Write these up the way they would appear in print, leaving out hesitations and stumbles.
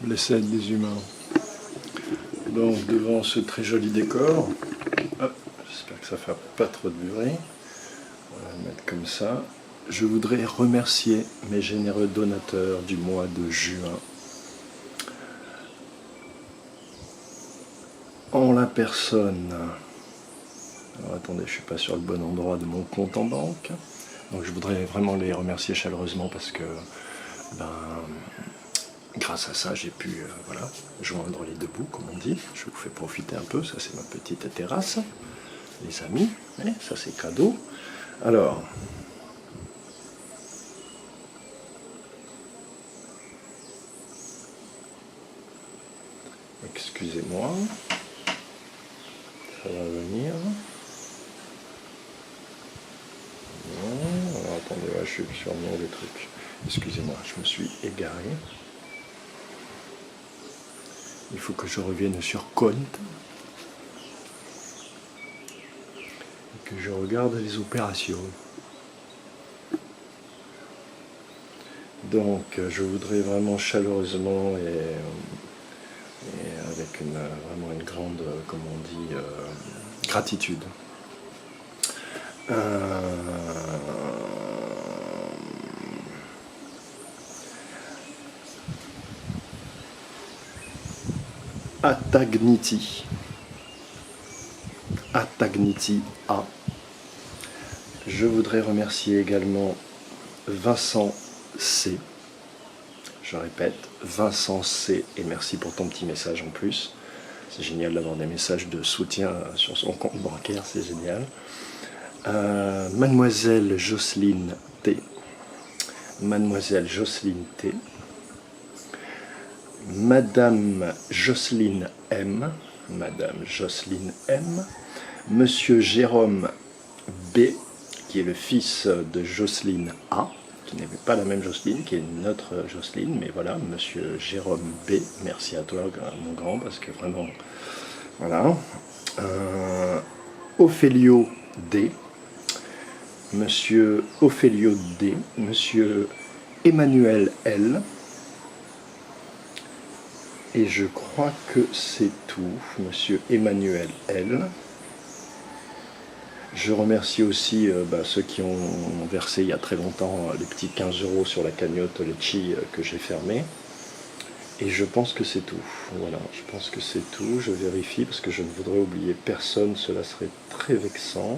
blessés des humains. Donc devant ce très joli décor, j'espère que ça ne fait pas trop de bruit, on va le mettre comme ça. Je voudrais remercier mes généreux donateurs du mois de juin. En la personne, alors attendez, je ne suis pas sur le bon endroit de mon compte en banque, donc je voudrais vraiment les remercier chaleureusement parce que grâce à ça j'ai pu voilà, joindre les deux bouts comme on dit. Je vous fais profiter un peu, ça c'est ma petite terrasse, les amis, ça c'est cadeau. Alors, excusez-moi. Ça va venir. Non, alors attendez, je suis sur le mauvais truc. Excusez-moi, je me suis égaré. Il faut que je revienne sur compte. Et que je regarde les opérations. Donc, je voudrais vraiment chaleureusement et avec vraiment une grande, comme on dit, gratitude. Atagniti A. Je voudrais remercier également Vincent C. Je répète, Vincent C. Et merci pour ton petit message en plus. C'est génial d'avoir des messages de soutien sur son compte bancaire, c'est génial. Mademoiselle Jocelyne T. Mademoiselle Jocelyne T. Madame Jocelyne M. Madame Jocelyne M. Monsieur Jérôme B, qui est le fils de Jocelyne A, qui n'est pas la même Jocelyne, qui est notre Jocelyne, mais voilà, Monsieur Jérôme B, merci à toi, mon grand, parce que vraiment, voilà. Ophélio D, Monsieur Ophélio D, Monsieur Emmanuel L, et je crois que c'est tout, Monsieur Emmanuel L. Je remercie aussi ceux qui ont versé il y a très longtemps les petits 15 € sur la cagnotte Litchi que j'ai fermée. Et je pense que c'est tout. Voilà, je pense que c'est tout. Je vérifie parce que je ne voudrais oublier personne. Cela serait très vexant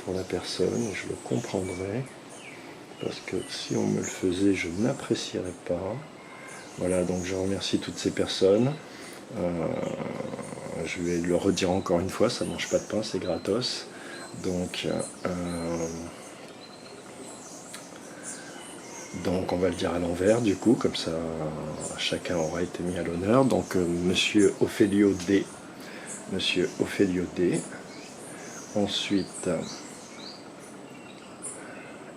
pour la personne. Je le comprendrais. Parce que si on me le faisait, je n'apprécierais pas. Voilà, donc je remercie toutes ces personnes. Je vais le redire encore une fois, ça ne mange pas de pain, c'est gratos. Donc on va le dire à l'envers du coup, comme ça chacun aura été mis à l'honneur. Donc Monsieur Ophélio D. Monsieur Ophélio D. Ensuite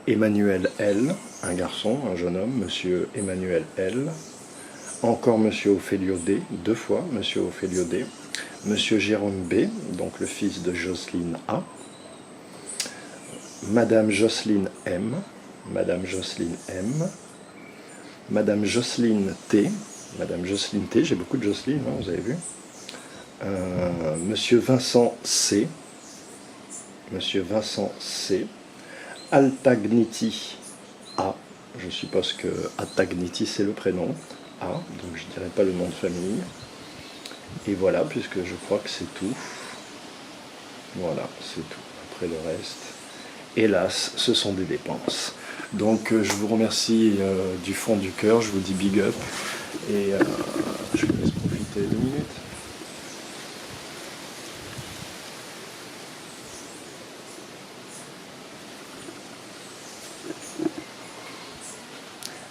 Emmanuel L. Un garçon, un jeune homme, Monsieur Emmanuel L. Encore Monsieur Ophélio D. Deux fois Monsieur Ophélio D. Monsieur Jérôme B. Donc le fils de Jocelyne A. Madame Jocelyne M, Madame Jocelyne M, Madame Jocelyne T, Madame Jocelyne T, j'ai beaucoup de Jocelyne, hein, vous avez vu. Monsieur Vincent C, Monsieur Vincent C, Altagniti A, je suppose que Atagniti c'est le prénom, A, donc je ne dirai pas le nom de famille. Et voilà, puisque je crois que c'est tout. Voilà, c'est tout. Après le reste... Hélas, ce sont des dépenses. Donc je vous remercie du fond du cœur, je vous dis big up et je vous laisse profiter 2 minutes.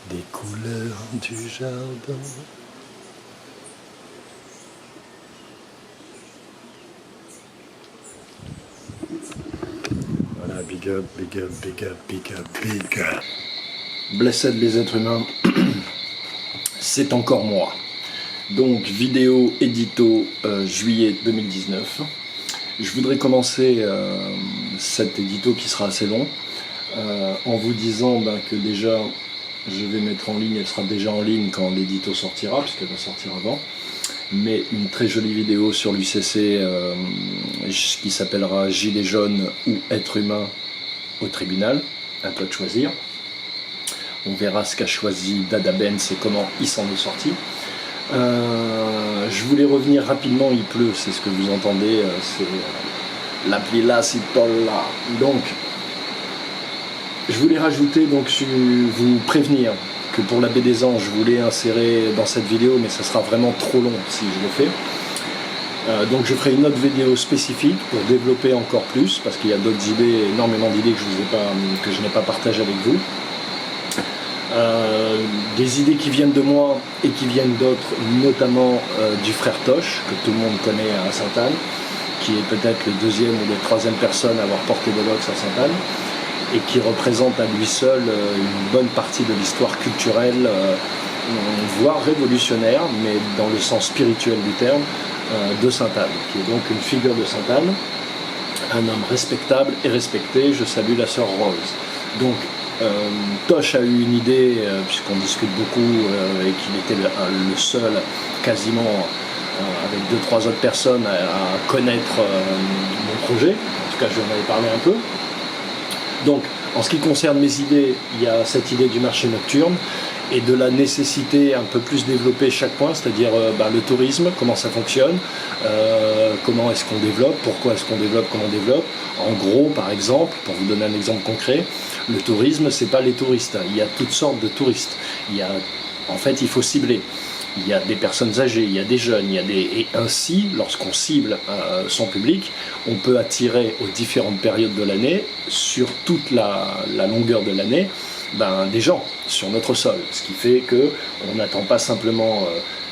Des couleurs du jardin. Big up, big up, big up, big up, big up. Blessed les êtres humains, c'est encore moi. Donc vidéo édito juillet 2019. Je voudrais commencer cet édito qui sera assez long en vous disant que déjà je vais mettre en ligne, elle sera déjà en ligne quand l'édito sortira, puisqu'elle va sortir avant, mais une très jolie vidéo sur l'UCC qui s'appellera Gilets jaunes ou être humain au tribunal, à toi de choisir. On verra ce qu'a choisi Dada Benz et comment il s'en est sorti. Je voulais revenir rapidement, il pleut, c'est ce que vous entendez, c'est l'appli La Cipolla. Donc, je voulais rajouter, donc vous prévenir que pour la baie des Anges, je voulais insérer dans cette vidéo, mais ça sera vraiment trop long si je le fais. Donc je ferai une autre vidéo spécifique pour développer encore plus, parce qu'il y a d'autres idées, énormément d'idées que je n'ai pas partagées avec vous. Des idées qui viennent de moi et qui viennent d'autres, notamment du frère Toche, que tout le monde connaît à Sainte-Anne, qui est peut-être le deuxième ou la troisième personne à avoir porté de l'Ox à Sainte-Anne, et qui représente à lui seul une bonne partie de l'histoire culturelle, voire révolutionnaire, mais dans le sens spirituel du terme, de Sainte-Anne, qui est donc une figure de Sainte-Anne, un homme respectable et respecté. Je salue la sœur Rose. Donc, Toche a eu une idée, puisqu'on discute beaucoup, et qu'il était le seul, quasiment, avec 2-3 autres personnes, à connaître mon projet. En tout cas, je lui en avais parlé un peu. Donc, en ce qui concerne mes idées, il y a cette idée du marché nocturne et de la nécessité un peu plus développer chaque point, c'est-à-dire le tourisme, comment ça fonctionne, comment est-ce qu'on développe, pourquoi est-ce qu'on développe, comment on développe. En gros, par exemple, pour vous donner un exemple concret, le tourisme, c'est pas les touristes. Il y a toutes sortes de touristes. En fait, il faut cibler. Il y a des personnes âgées, il y a des jeunes, et ainsi, lorsqu'on cible son public, on peut attirer aux différentes périodes de l'année, sur toute la longueur de l'année, des gens sur notre sol. Ce qui fait qu'on n'attend pas simplement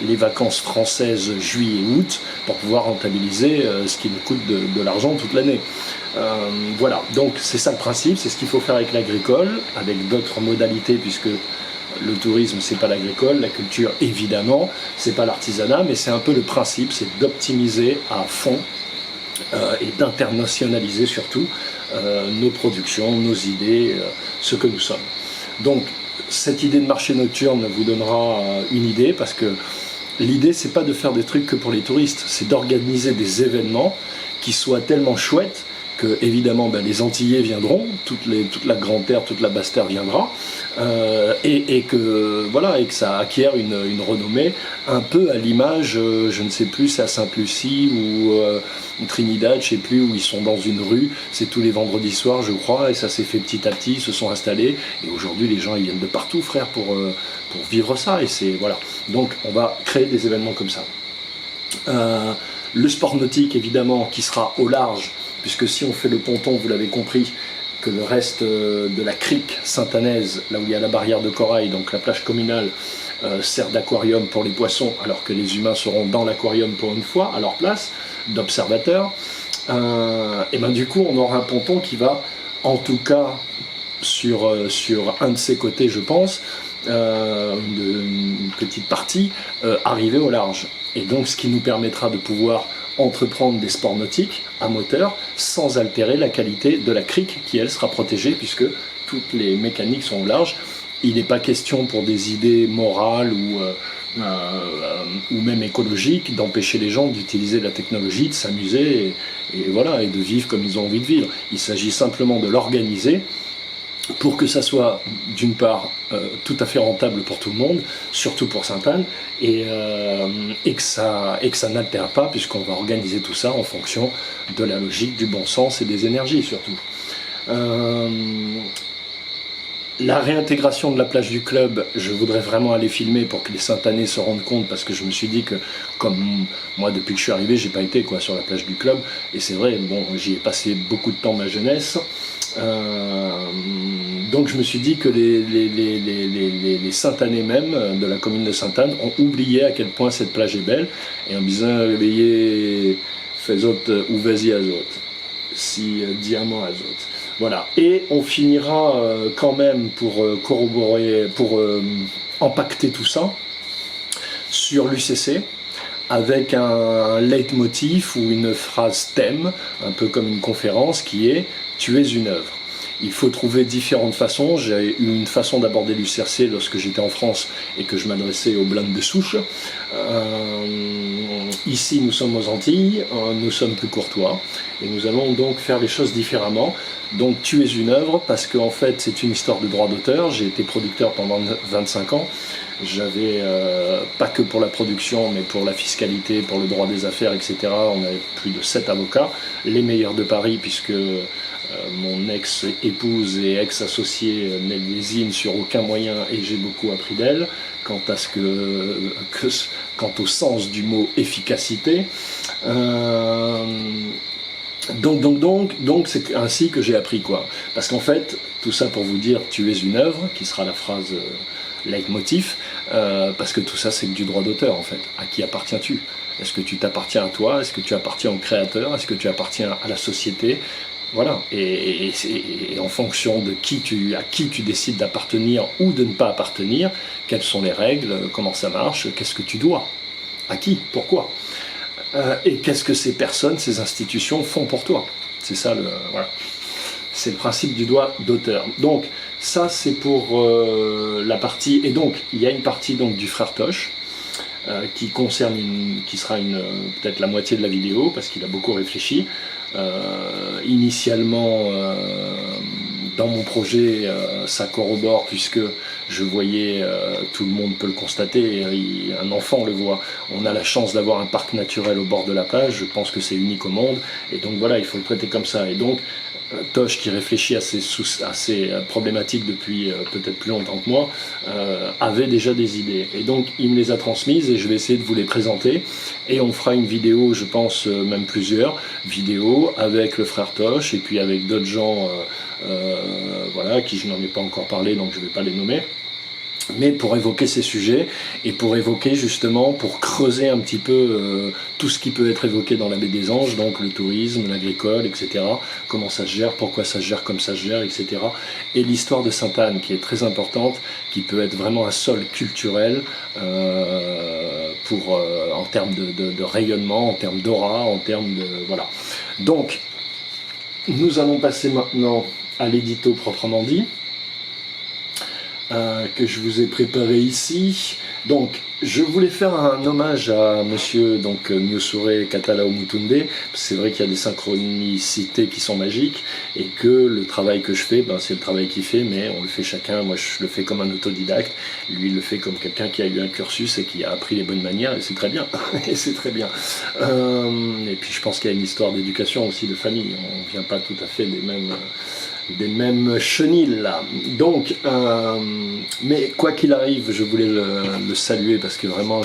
les vacances françaises juillet et août pour pouvoir rentabiliser ce qui nous coûte de l'argent toute l'année. Voilà, donc c'est ça le principe, c'est ce qu'il faut faire avec l'agricole, avec d'autres modalités, puisque le tourisme, c'est pas l'agricole, la culture, évidemment, c'est pas l'artisanat, mais c'est un peu le principe, c'est d'optimiser à fond et d'internationaliser surtout nos productions, nos idées, ce que nous sommes. Donc, cette idée de marché nocturne vous donnera une idée, parce que l'idée, c'est pas de faire des trucs que pour les touristes, c'est d'organiser des événements qui soient tellement chouettes que, évidemment, les Antillais viendront, toute la Grande Terre, toute la Basse Terre viendra, et que ça acquiert une renommée un peu à l'image, je ne sais plus, c'est à Sainte-Lucie ou Trinidad, je ne sais plus, où ils sont dans une rue, c'est tous les vendredis soirs, je crois, et ça s'est fait petit à petit, ils se sont installés, et aujourd'hui les gens ils viennent de partout, frère, pour vivre ça, et c'est voilà. Donc on va créer des événements comme ça. Le sport nautique, évidemment, qui sera au large, puisque si on fait le ponton, vous l'avez compris, que le reste de la crique sainte-anaise, là où il y a la barrière de corail, donc la plage communale, sert d'aquarium pour les poissons, alors que les humains seront dans l'aquarium pour une fois, à leur place, d'observateurs. Et du coup, on aura un ponton qui va, en tout cas, sur un de ses côtés, je pense, une petite partie, arriver au large. Et donc, ce qui nous permettra de pouvoir entreprendre des sports nautiques à moteur sans altérer la qualité de la crique qui, elle, sera protégée puisque toutes les mécaniques sont au large. Il n'est pas question pour des idées morales ou même écologiques d'empêcher les gens d'utiliser la technologie, de s'amuser et de vivre comme ils ont envie de vivre. Il s'agit simplement de l'organiser pour que ça soit d'une part tout à fait rentable pour tout le monde, surtout pour Sainte-Anne, et que ça n'altère pas, puisqu'on va organiser tout ça en fonction de la logique, du bon sens et des énergies surtout. La réintégration de la plage du club, je voudrais vraiment aller filmer pour que les Sainte-Annais se rendent compte, parce que je me suis dit que, comme moi depuis que je suis arrivé, j'ai pas été sur la plage du club, et c'est vrai, j'y ai passé beaucoup de temps ma jeunesse. Donc je me suis dit que les Sainte-Annais même, de la commune de Sainte-Anne, ont oublié à quel point cette plage est belle, et en me disant, faisot uvesi azot, si diamant azot. Voilà, et on finira quand même pour corroborer, pour empaqueter tout ça sur l'UCC, avec un leitmotiv ou une phrase thème, un peu comme une conférence, qui est « Tu es une œuvre ». il faut trouver différentes façons. J'ai eu une façon d'aborder l'UCRC lorsque j'étais en France et que je m'adressais aux blindes de souche. Ici, nous sommes aux Antilles, nous sommes plus courtois et nous allons donc faire les choses différemment. Donc Tu es une œuvre, parce qu'en fait c'est une histoire de droit d'auteur. J'ai été producteur pendant 25 ans. J'avais, pas que pour la production, mais pour la fiscalité, pour le droit des affaires, etc. On avait plus de 7 avocats, les meilleurs de Paris, puisque mon ex-épouse et ex-associée ne lésinent sur aucun moyen et j'ai beaucoup appris d'elle. Quant au sens du mot efficacité. Donc c'est ainsi que j'ai appris quoi. Parce qu'en fait, tout ça pour vous dire, tu es une œuvre, qui sera la phrase leitmotiv, parce que tout ça c'est que du droit d'auteur en fait. À qui appartiens-tu? Est-ce que tu t'appartiens à toi? Est-ce que tu appartiens au créateur? Est-ce que tu appartiens à la société? Voilà, et en fonction de à qui tu décides d'appartenir ou de ne pas appartenir, quelles sont les règles, comment ça marche, qu'est-ce que tu dois, à qui, pourquoi, et qu'est-ce que ces personnes, ces institutions font pour toi. C'est ça, voilà. C'est le principe du droit d'auteur. Donc ça c'est pour la partie, et donc il y a une partie donc du frère Toche, qui sera peut-être la moitié de la vidéo, parce qu'il a beaucoup réfléchi. Initialement, dans mon projet, ça corrobore, puisque je voyais, tout le monde peut le constater, un enfant le voit, on a la chance d'avoir un parc naturel au bord de la plage, je pense que c'est unique au monde, et donc voilà, il faut le traiter comme ça. Et donc Toche, qui réfléchit à ces problématiques depuis peut-être plus longtemps que moi, avait déjà des idées. Et donc il me les a transmises et je vais essayer de vous les présenter. Et on fera une vidéo, je pense même plusieurs vidéos, avec le frère Toche et puis avec d'autres gens, voilà, qui je n'en ai pas encore parlé, donc je ne vais pas les nommer. Mais pour évoquer ces sujets et pour évoquer justement, pour creuser un petit peu tout ce qui peut être évoqué dans la baie des Anges, donc le tourisme, l'agricole, etc. Comment ça se gère, pourquoi ça se gère comme ça se gère, etc. Et l'histoire de Sainte-Anne qui est très importante, qui peut être vraiment un sol culturel en termes de rayonnement, en termes d'aura, en termes de... Voilà. Donc, nous allons passer maintenant à l'édito proprement dit. Que je vous ai préparé ici. Donc, je voulais faire un hommage à monsieur Niosure Katalao Mutunde. C'est vrai qu'il y a des synchronicités qui sont magiques et que le travail que je fais, c'est le travail qu'il fait, mais on le fait chacun. Moi, je le fais comme un autodidacte. Lui, il le fait comme quelqu'un qui a eu un cursus et qui a appris les bonnes manières, et c'est très bien. Et c'est très bien. Et puis, je pense qu'il y a une histoire d'éducation aussi, de famille. On ne vient pas tout à fait des mêmes chenilles là. Donc, mais quoi qu'il arrive, je voulais le saluer parce que vraiment,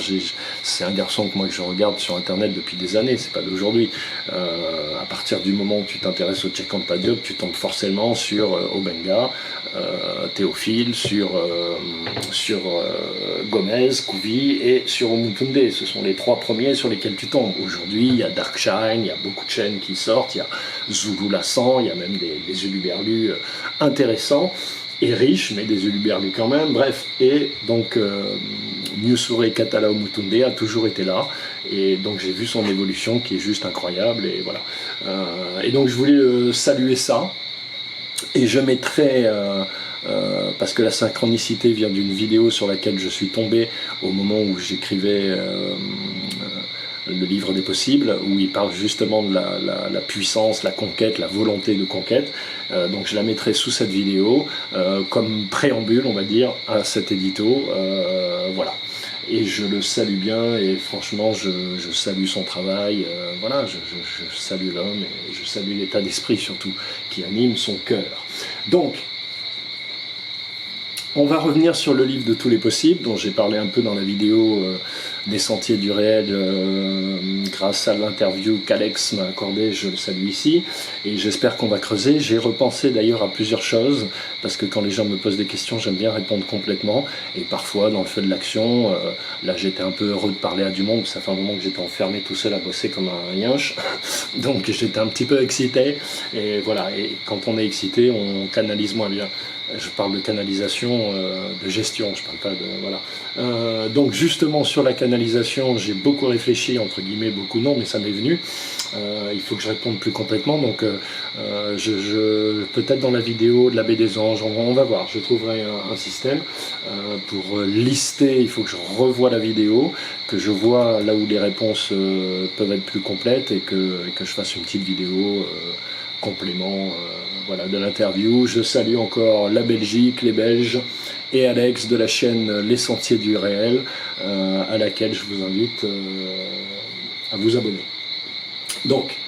c'est un garçon que je regarde sur internet depuis des années, c'est pas d'aujourd'hui. À partir du moment où tu t'intéresses au Tchèque-Campa Diop, tu tombes forcément sur Obenga, Théophile, sur Gomez, Couvi et sur Omutunde. Ce sont les 3 premiers sur lesquels tu tombes. Aujourd'hui, il y a Darkshine, il y a beaucoup de chaînes qui sortent, il y a Zulu Lassan, il y a même des uluberlus intéressants et riches, mais des uluberlus quand même, bref. Et donc, Niosure Katalao Mutunde a toujours été là, et donc j'ai vu son évolution qui est juste incroyable, et voilà. Et donc je voulais saluer ça, et je mettrai... parce que la synchronicité vient d'une vidéo sur laquelle je suis tombé au moment où j'écrivais le livre des possibles, où il parle justement de la puissance, la conquête, la volonté de conquête. Donc je la mettrai sous cette vidéo comme préambule, on va dire, à cet édito. Voilà. Et je le salue bien, et franchement je salue son travail, voilà, je salue l'homme, et je salue l'état d'esprit surtout qui anime son cœur. Donc, on va revenir sur le livre de tous les possibles, dont j'ai parlé un peu dans la vidéo des sentiers du réel, grâce à l'interview qu'Alex m'a accordée, je le salue ici, et j'espère qu'on va creuser. J'ai repensé d'ailleurs à plusieurs choses, parce que quand les gens me posent des questions, j'aime bien répondre complètement, et parfois dans le feu de l'action, là j'étais un peu heureux de parler à du monde, ça fait un moment que j'étais enfermé tout seul à bosser comme un yinche, donc j'étais un petit peu excité, et voilà, et quand on est excité, on canalise moins bien. Je parle de canalisation, de gestion, je parle pas de... Voilà. Donc justement sur la canalisation, finalisation, j'ai beaucoup réfléchi, entre guillemets, beaucoup non, mais ça m'est venu. Il faut que je réponde plus complètement, donc peut-être dans la vidéo de la baie des anges, on va voir, je trouverai un système pour lister. Il faut que je revoie la vidéo, que je vois là où les réponses peuvent être plus complètes et que je fasse une petite vidéo complément voilà, de l'interview. Je salue encore la Belgique, les Belges et Alex de la chaîne Les Sentiers du Réel, à laquelle je vous invite à vous abonner. Donc,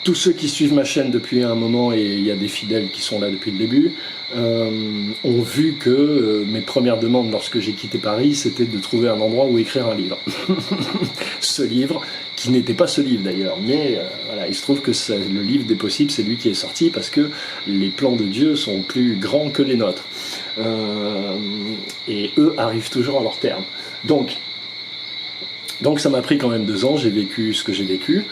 tous ceux qui suivent ma chaîne depuis un moment, et il y a des fidèles qui sont là depuis le début, ont vu que mes premières demandes lorsque j'ai quitté Paris, c'était de trouver un endroit où écrire un livre. Ce livre, qui n'était pas ce livre d'ailleurs, mais voilà, il se trouve que le livre des possibles, c'est lui qui est sorti, parce que les plans de Dieu sont plus grands que les nôtres. Et eux arrivent toujours à leur terme. Donc ça m'a pris quand même 2 ans, j'ai vécu ce que j'ai vécu.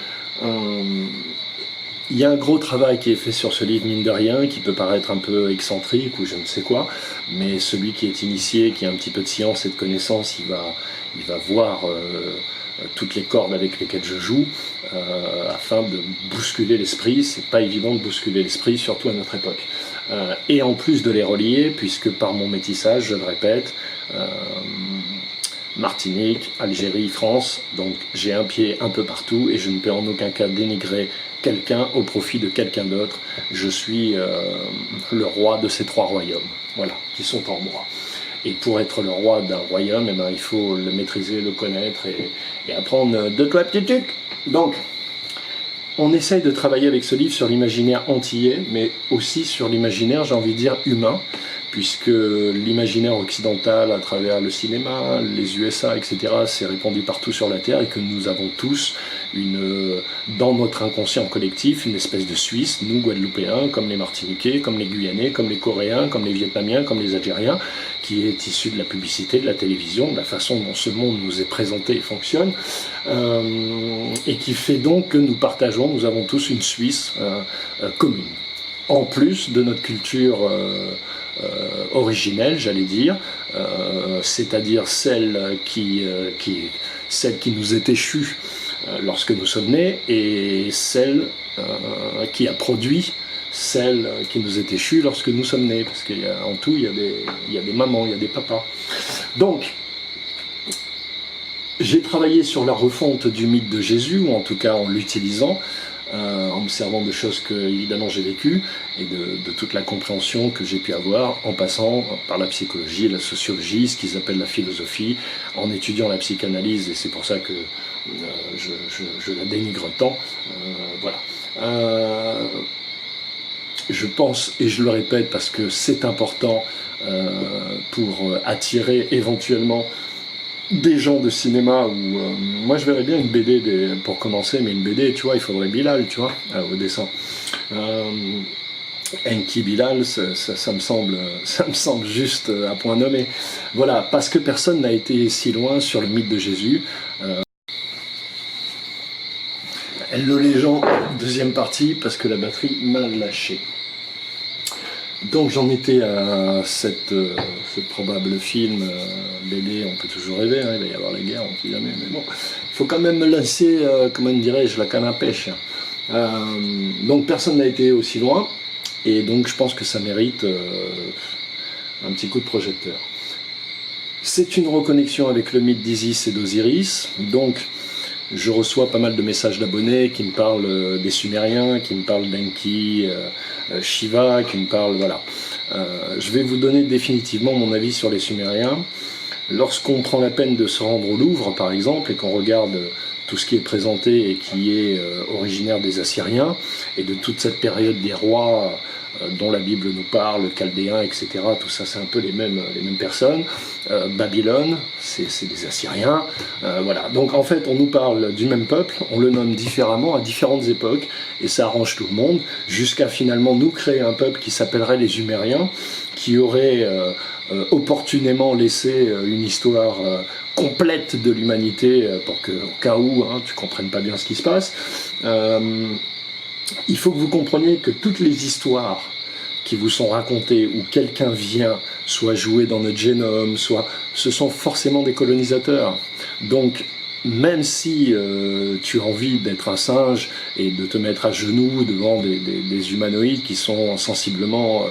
Il y a un gros travail qui est fait sur ce livre, mine de rien, qui peut paraître un peu excentrique ou je ne sais quoi, mais celui qui est initié, qui a un petit peu de science et de connaissance, il va voir toutes les cordes avec lesquelles je joue, afin de bousculer l'esprit. C'est pas évident de bousculer l'esprit, surtout à notre époque. Et en plus de les relier, puisque par mon métissage, je le répète, Martinique, Algérie, France, donc j'ai un pied un peu partout et je ne peux en aucun cas dénigrer quelqu'un au profit de quelqu'un d'autre. Je suis le roi de ces 3 royaumes, voilà, qui sont en moi. Et pour être le roi d'un royaume, eh ben, il faut le maîtriser, le connaître et apprendre 2-3 petits trucs. Donc, on essaye de travailler avec ce livre sur l'imaginaire antillais, mais aussi sur l'imaginaire, j'ai envie de dire, humain, puisque l'imaginaire occidental, à travers le cinéma, les USA, etc., s'est répandu partout sur la Terre et que nous avons tous, dans notre inconscient collectif, une espèce de Suisse, nous, Guadeloupéens, comme les Martiniquais, comme les Guyanais, comme les Coréens, comme les Vietnamiens, comme les Algériens, qui est issu de la publicité, de la télévision, de la façon dont ce monde nous est présenté et fonctionne, et qui fait donc que nous avons tous une Suisse commune. En plus de notre culture originelle, j'allais dire, c'est-à-dire celle qui nous est échue lorsque nous sommes nés, et celle qui a produit celle qui nous est échue lorsque nous sommes nés, parce qu'en tout, il y a des mamans, il y a des papas. Donc, j'ai travaillé sur la refonte du mythe de Jésus, ou en tout cas en l'utilisant, en me servant de choses que évidemment j'ai vécues et de toute la compréhension que j'ai pu avoir en passant par la psychologie, la sociologie, ce qu'ils appellent la philosophie, en étudiant la psychanalyse, et c'est pour ça que je la dénigre tant. Voilà. Je pense, et je le répète parce que c'est important pour attirer éventuellement des gens de cinéma, où moi je verrais bien une BD pour commencer, mais une BD, tu vois, il faudrait Bilal, tu vois, au dessin. Enki Bilal, ça me semble juste à point nommé. Voilà, parce que personne n'a été si loin sur le mythe de Jésus. Hello les gens, deuxième partie, parce que la batterie m'a lâché. Donc j'en étais à ce probable film, BD, on peut toujours rêver, hein, il va y avoir la guerre, on ne sait jamais, mais bon, il faut quand même me lancer, comment dirais-je, la canne à pêche. Donc personne n'a été aussi loin, et donc je pense que ça mérite un petit coup de projecteur. C'est une reconnexion avec le mythe d'Isis et d'Osiris, donc je reçois pas mal de messages d'abonnés qui me parlent des Sumériens, qui me parlent d'Enki, Shiva, qui me parlent, voilà. Je vais vous donner définitivement mon avis sur les Sumériens. Lorsqu'on prend la peine de se rendre au Louvre, par exemple, et qu'on regarde tout ce qui est présenté et qui est originaire des Assyriens, et de toute cette période des rois dont la Bible nous parle, Chaldéens, etc., tout ça c'est un peu les mêmes personnes. Babylone, c'est des Assyriens, voilà. Donc en fait on nous parle du même peuple, on le nomme différemment à différentes époques, et ça arrange tout le monde, jusqu'à finalement nous créer un peuple qui s'appellerait les Sumériens, qui aurait opportunément laissé une histoire complète de l'humanité, pour que, au cas où tu comprennes pas bien ce qui se passe. Il faut que vous compreniez que toutes les histoires qui vous sont racontés, où quelqu'un vient, soit jouer dans notre génome, soit... ce sont forcément des colonisateurs. Donc, même si tu as envie d'être un singe et de te mettre à genoux devant des humanoïdes qui sont sensiblement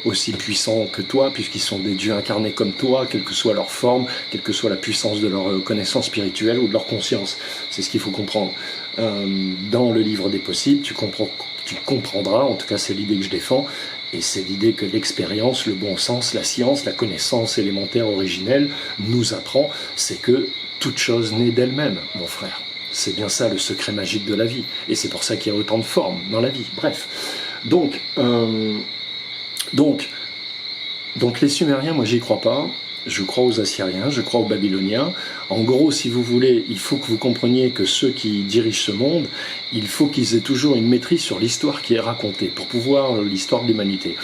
aussi puissants que toi, puisqu'ils sont des dieux incarnés comme toi, quelle que soit leur forme, quelle que soit la puissance de leur connaissance spirituelle ou de leur conscience. C'est ce qu'il faut comprendre. Dans le livre des possibles, tu comprendras, en tout cas c'est l'idée que je défends, et c'est l'idée que l'expérience, le bon sens, la science, la connaissance élémentaire originelle nous apprend, c'est que toute chose naît d'elle-même, mon frère. C'est bien ça le secret magique de la vie. Et c'est pour ça qu'il y a autant de formes dans la vie. Bref. Donc les Sumériens, moi j'y crois pas. Je crois aux Assyriens, je crois aux Babyloniens. En gros, si vous voulez, il faut que vous compreniez que ceux qui dirigent ce monde, il faut qu'ils aient toujours une maîtrise sur l'histoire qui est racontée, pour pouvoir l'histoire de l'humanité,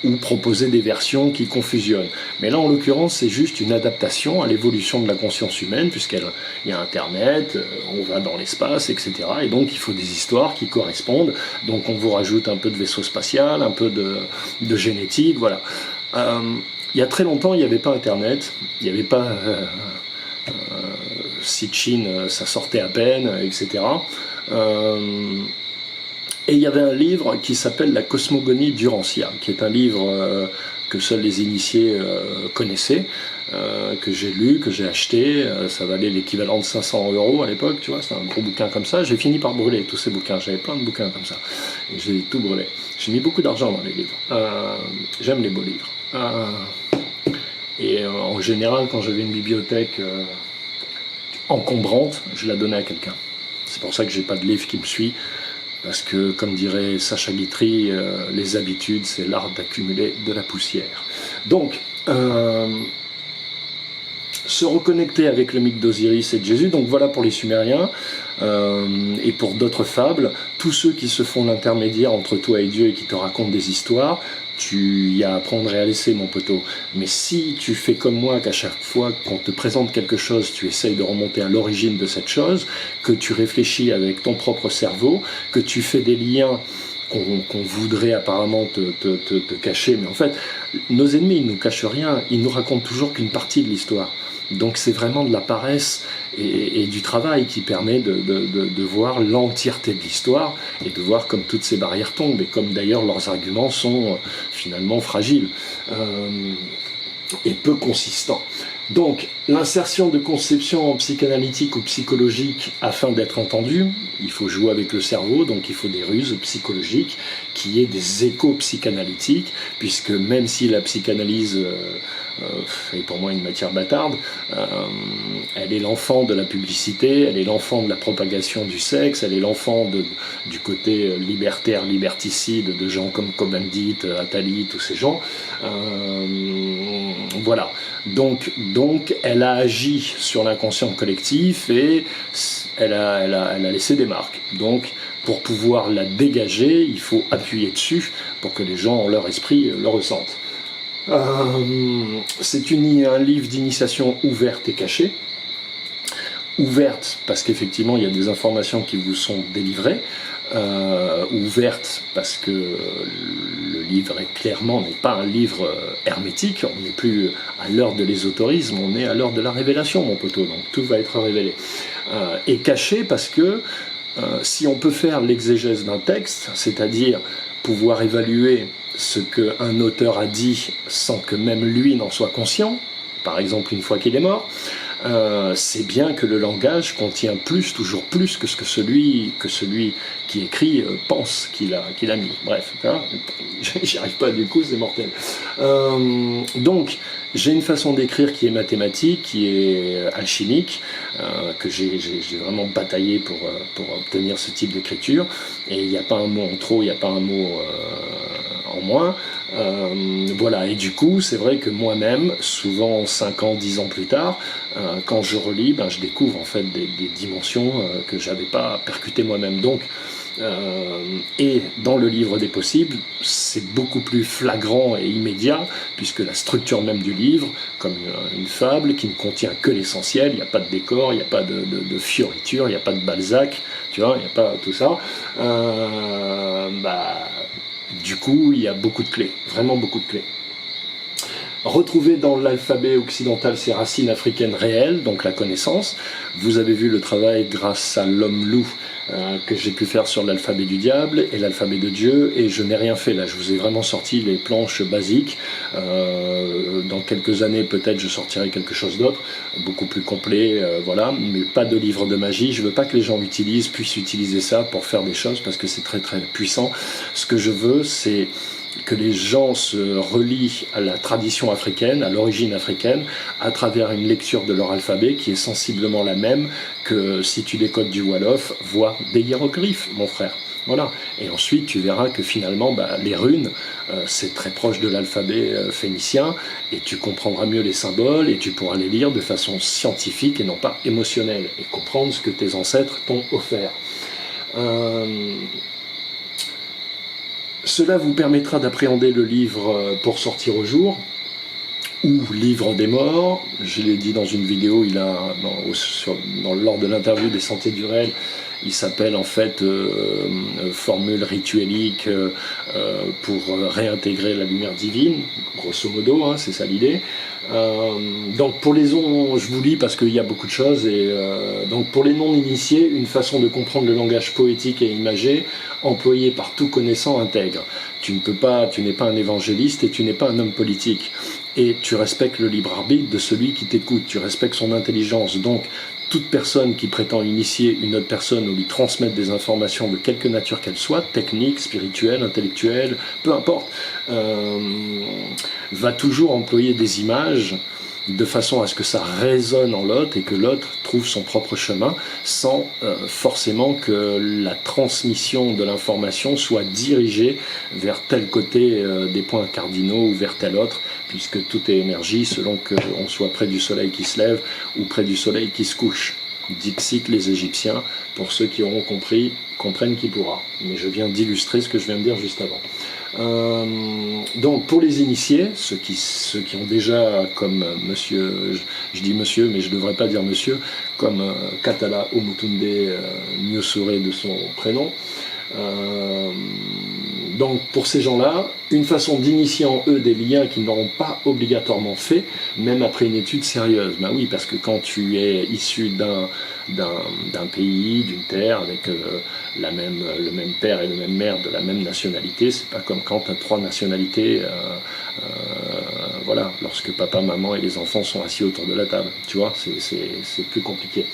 ou proposer des versions qui confusionnent. Mais là, en l'occurrence, c'est juste une adaptation à l'évolution de la conscience humaine, puisqu'il y a Internet, on va dans l'espace, etc. Et donc, il faut des histoires qui correspondent. Donc, on vous rajoute un peu de vaisseau spatial, un peu de génétique, voilà. Il y a très longtemps, il n'y avait pas Internet, il n'y avait pas Sitchin, ça sortait à peine, etc. Et il y avait un livre qui s'appelle La cosmogonie d'Urantia, qui est un livre que seuls les initiés connaissaient, que j'ai lu, que j'ai acheté. Ça valait l'équivalent de 500 € à l'époque, tu vois, c'était un gros bouquin comme ça. J'ai fini par brûler tous ces bouquins, j'avais plein de bouquins comme ça. Et j'ai tout brûlé. J'ai mis beaucoup d'argent dans les livres. J'aime les beaux livres. Et en général, quand j'avais une bibliothèque encombrante, je la donnais à quelqu'un. C'est pour ça que j'ai pas de livre qui me suit, parce que, comme dirait Sacha Guitry, les habitudes, c'est l'art d'accumuler de la poussière. Donc, se reconnecter avec le mythe d'Osiris et de Jésus, donc voilà pour les Sumériens, et pour d'autres fables, tous ceux qui se font l'intermédiaire entre toi et Dieu et qui te racontent des histoires, tu y as à apprendre et à laisser, mon poteau. Mais si tu fais comme moi, qu'à chaque fois qu'on te présente quelque chose, tu essayes de remonter à l'origine de cette chose, que tu réfléchis avec ton propre cerveau, que tu fais des liens qu'on voudrait apparemment te cacher, mais en fait, nos ennemis, ils ne nous cachent rien, ils nous racontent toujours qu'une partie de l'histoire. Donc c'est vraiment de la paresse et du travail qui permet de voir l'entièreté de l'histoire et de voir comme toutes ces barrières tombent et comme d'ailleurs leurs arguments sont finalement fragiles et peu consistants. Donc l'insertion de conceptions psychanalytiques ou psychologiques afin d'être entendu, il faut jouer avec le cerveau, donc il faut des ruses psychologiques qui aient des échos psychanalytiques, puisque même si la psychanalyse est pour moi une matière bâtarde, elle est l'enfant de la publicité, elle est l'enfant de la propagation du sexe, elle est l'enfant du côté libertaire, liberticide de gens comme Cohn-Bendit, Attali, tous ces gens. Voilà. Donc elle a agi sur l'inconscient collectif et elle a laissé des marques. Donc pour pouvoir la dégager, il faut appuyer dessus pour que les gens, en leur esprit, le ressentent. C'est un livre d'initiation ouverte et cachée. Ouverte parce qu'effectivement il y a des informations qui vous sont délivrées. Ouverte parce que le livre clairement n'est pas un livre hermétique, on n'est plus à l'heure de l'ésotérisme, on est à l'heure de la révélation, mon poteau, donc tout va être révélé. Et caché parce que si on peut faire l'exégèse d'un texte, c'est-à-dire pouvoir évaluer ce qu'un auteur a dit sans que même lui n'en soit conscient, par exemple une fois qu'il est mort, c'est bien que le langage contient toujours plus que ce que celui qui écrit pense qu'il a mis. Bref, hein, j'y arrive pas du coup, c'est mortel. Donc, j'ai une façon d'écrire qui est mathématique, qui est alchimique, que j'ai vraiment bataillé pour obtenir ce type d'écriture, et il n'y a pas un mot en trop, il n'y a pas un mot en moins. Voilà, et du coup, c'est vrai que moi-même, souvent 5 ans, 10 ans plus tard, quand je relis, je découvre en fait des dimensions que j'avais pas percutées moi-même. Donc, et dans le livre des possibles, c'est beaucoup plus flagrant et immédiat, puisque la structure même du livre, comme une fable qui ne contient que l'essentiel, il n'y a pas de décor, il n'y a pas de fioriture, il n'y a pas de Balzac, tu vois, il n'y a pas tout ça, Du coup, il y a beaucoup de clés, vraiment beaucoup de clés. Retrouver dans l'alphabet occidental ses racines africaines réelles, donc la connaissance. Vous avez vu le travail grâce à l'homme loup que j'ai pu faire sur l'alphabet du diable et l'alphabet de Dieu, et je n'ai rien fait là, je vous ai vraiment sorti les planches basiques. Dans quelques années peut-être je sortirai quelque chose d'autre, beaucoup plus complet, voilà, mais pas de livre de magie. Je veux pas que les gens puissent utiliser ça pour faire des choses, parce que c'est très très puissant. Ce que je veux, c'est que les gens se relient à la tradition africaine, à l'origine africaine, à travers une lecture de leur alphabet qui est sensiblement la même que si tu décodes du Wolof, voire des hiéroglyphes, mon frère. Voilà. Et ensuite, tu verras que finalement, les runes, c'est très proche de l'alphabet phénicien, et tu comprendras mieux les symboles, et tu pourras les lire de façon scientifique et non pas émotionnelle, et comprendre ce que tes ancêtres t'ont offert. Cela vous permettra d'appréhender le livre pour sortir au jour, ou livre des morts. Je l'ai dit dans une vidéo, il a lors de l'interview des Sentiers du réel, il s'appelle en fait formule rituelique pour réintégrer la lumière divine, grosso modo, hein, c'est ça l'idée. Donc pour les je vous lis parce qu'il y a beaucoup de choses, et donc pour les non-initiés, une façon de comprendre le langage poétique et imagé employé par tout connaissant intègre. Tu n'es pas un évangéliste et tu n'es pas un homme politique, et tu respectes le libre arbitre de celui qui t'écoute, tu respectes son intelligence. Donc toute personne qui prétend initier une autre personne ou lui transmettre des informations de quelque nature qu'elle soit, technique, spirituelle, intellectuelle, peu importe, va toujours employer des images de façon à ce que ça résonne en l'autre et que l'autre trouve son propre chemin, sans forcément que la transmission de l'information soit dirigée vers tel côté des points cardinaux ou vers tel autre, puisque tout est énergie selon qu'on soit près du soleil qui se lève ou près du soleil qui se couche. Dixit les Égyptiens, pour ceux qui auront compris, comprennent qui pourra. Mais je viens d'illustrer ce que je viens de dire juste avant. Donc pour les initiés, ceux qui ont déjà, comme monsieur, je dis monsieur mais je ne devrais pas dire monsieur, comme Katala Omutunde Nyosore de son prénom, donc pour ces gens-là, une façon d'initier en eux des liens qu'ils n'auront pas obligatoirement fait, même après une étude sérieuse. Ben oui, parce que quand tu es issu d'un pays, d'une terre, avec le même père et le même mère de la même nationalité, c'est pas comme quand tu as 3 nationalités, voilà, lorsque papa, maman et les enfants sont assis autour de la table, tu vois, c'est plus compliqué.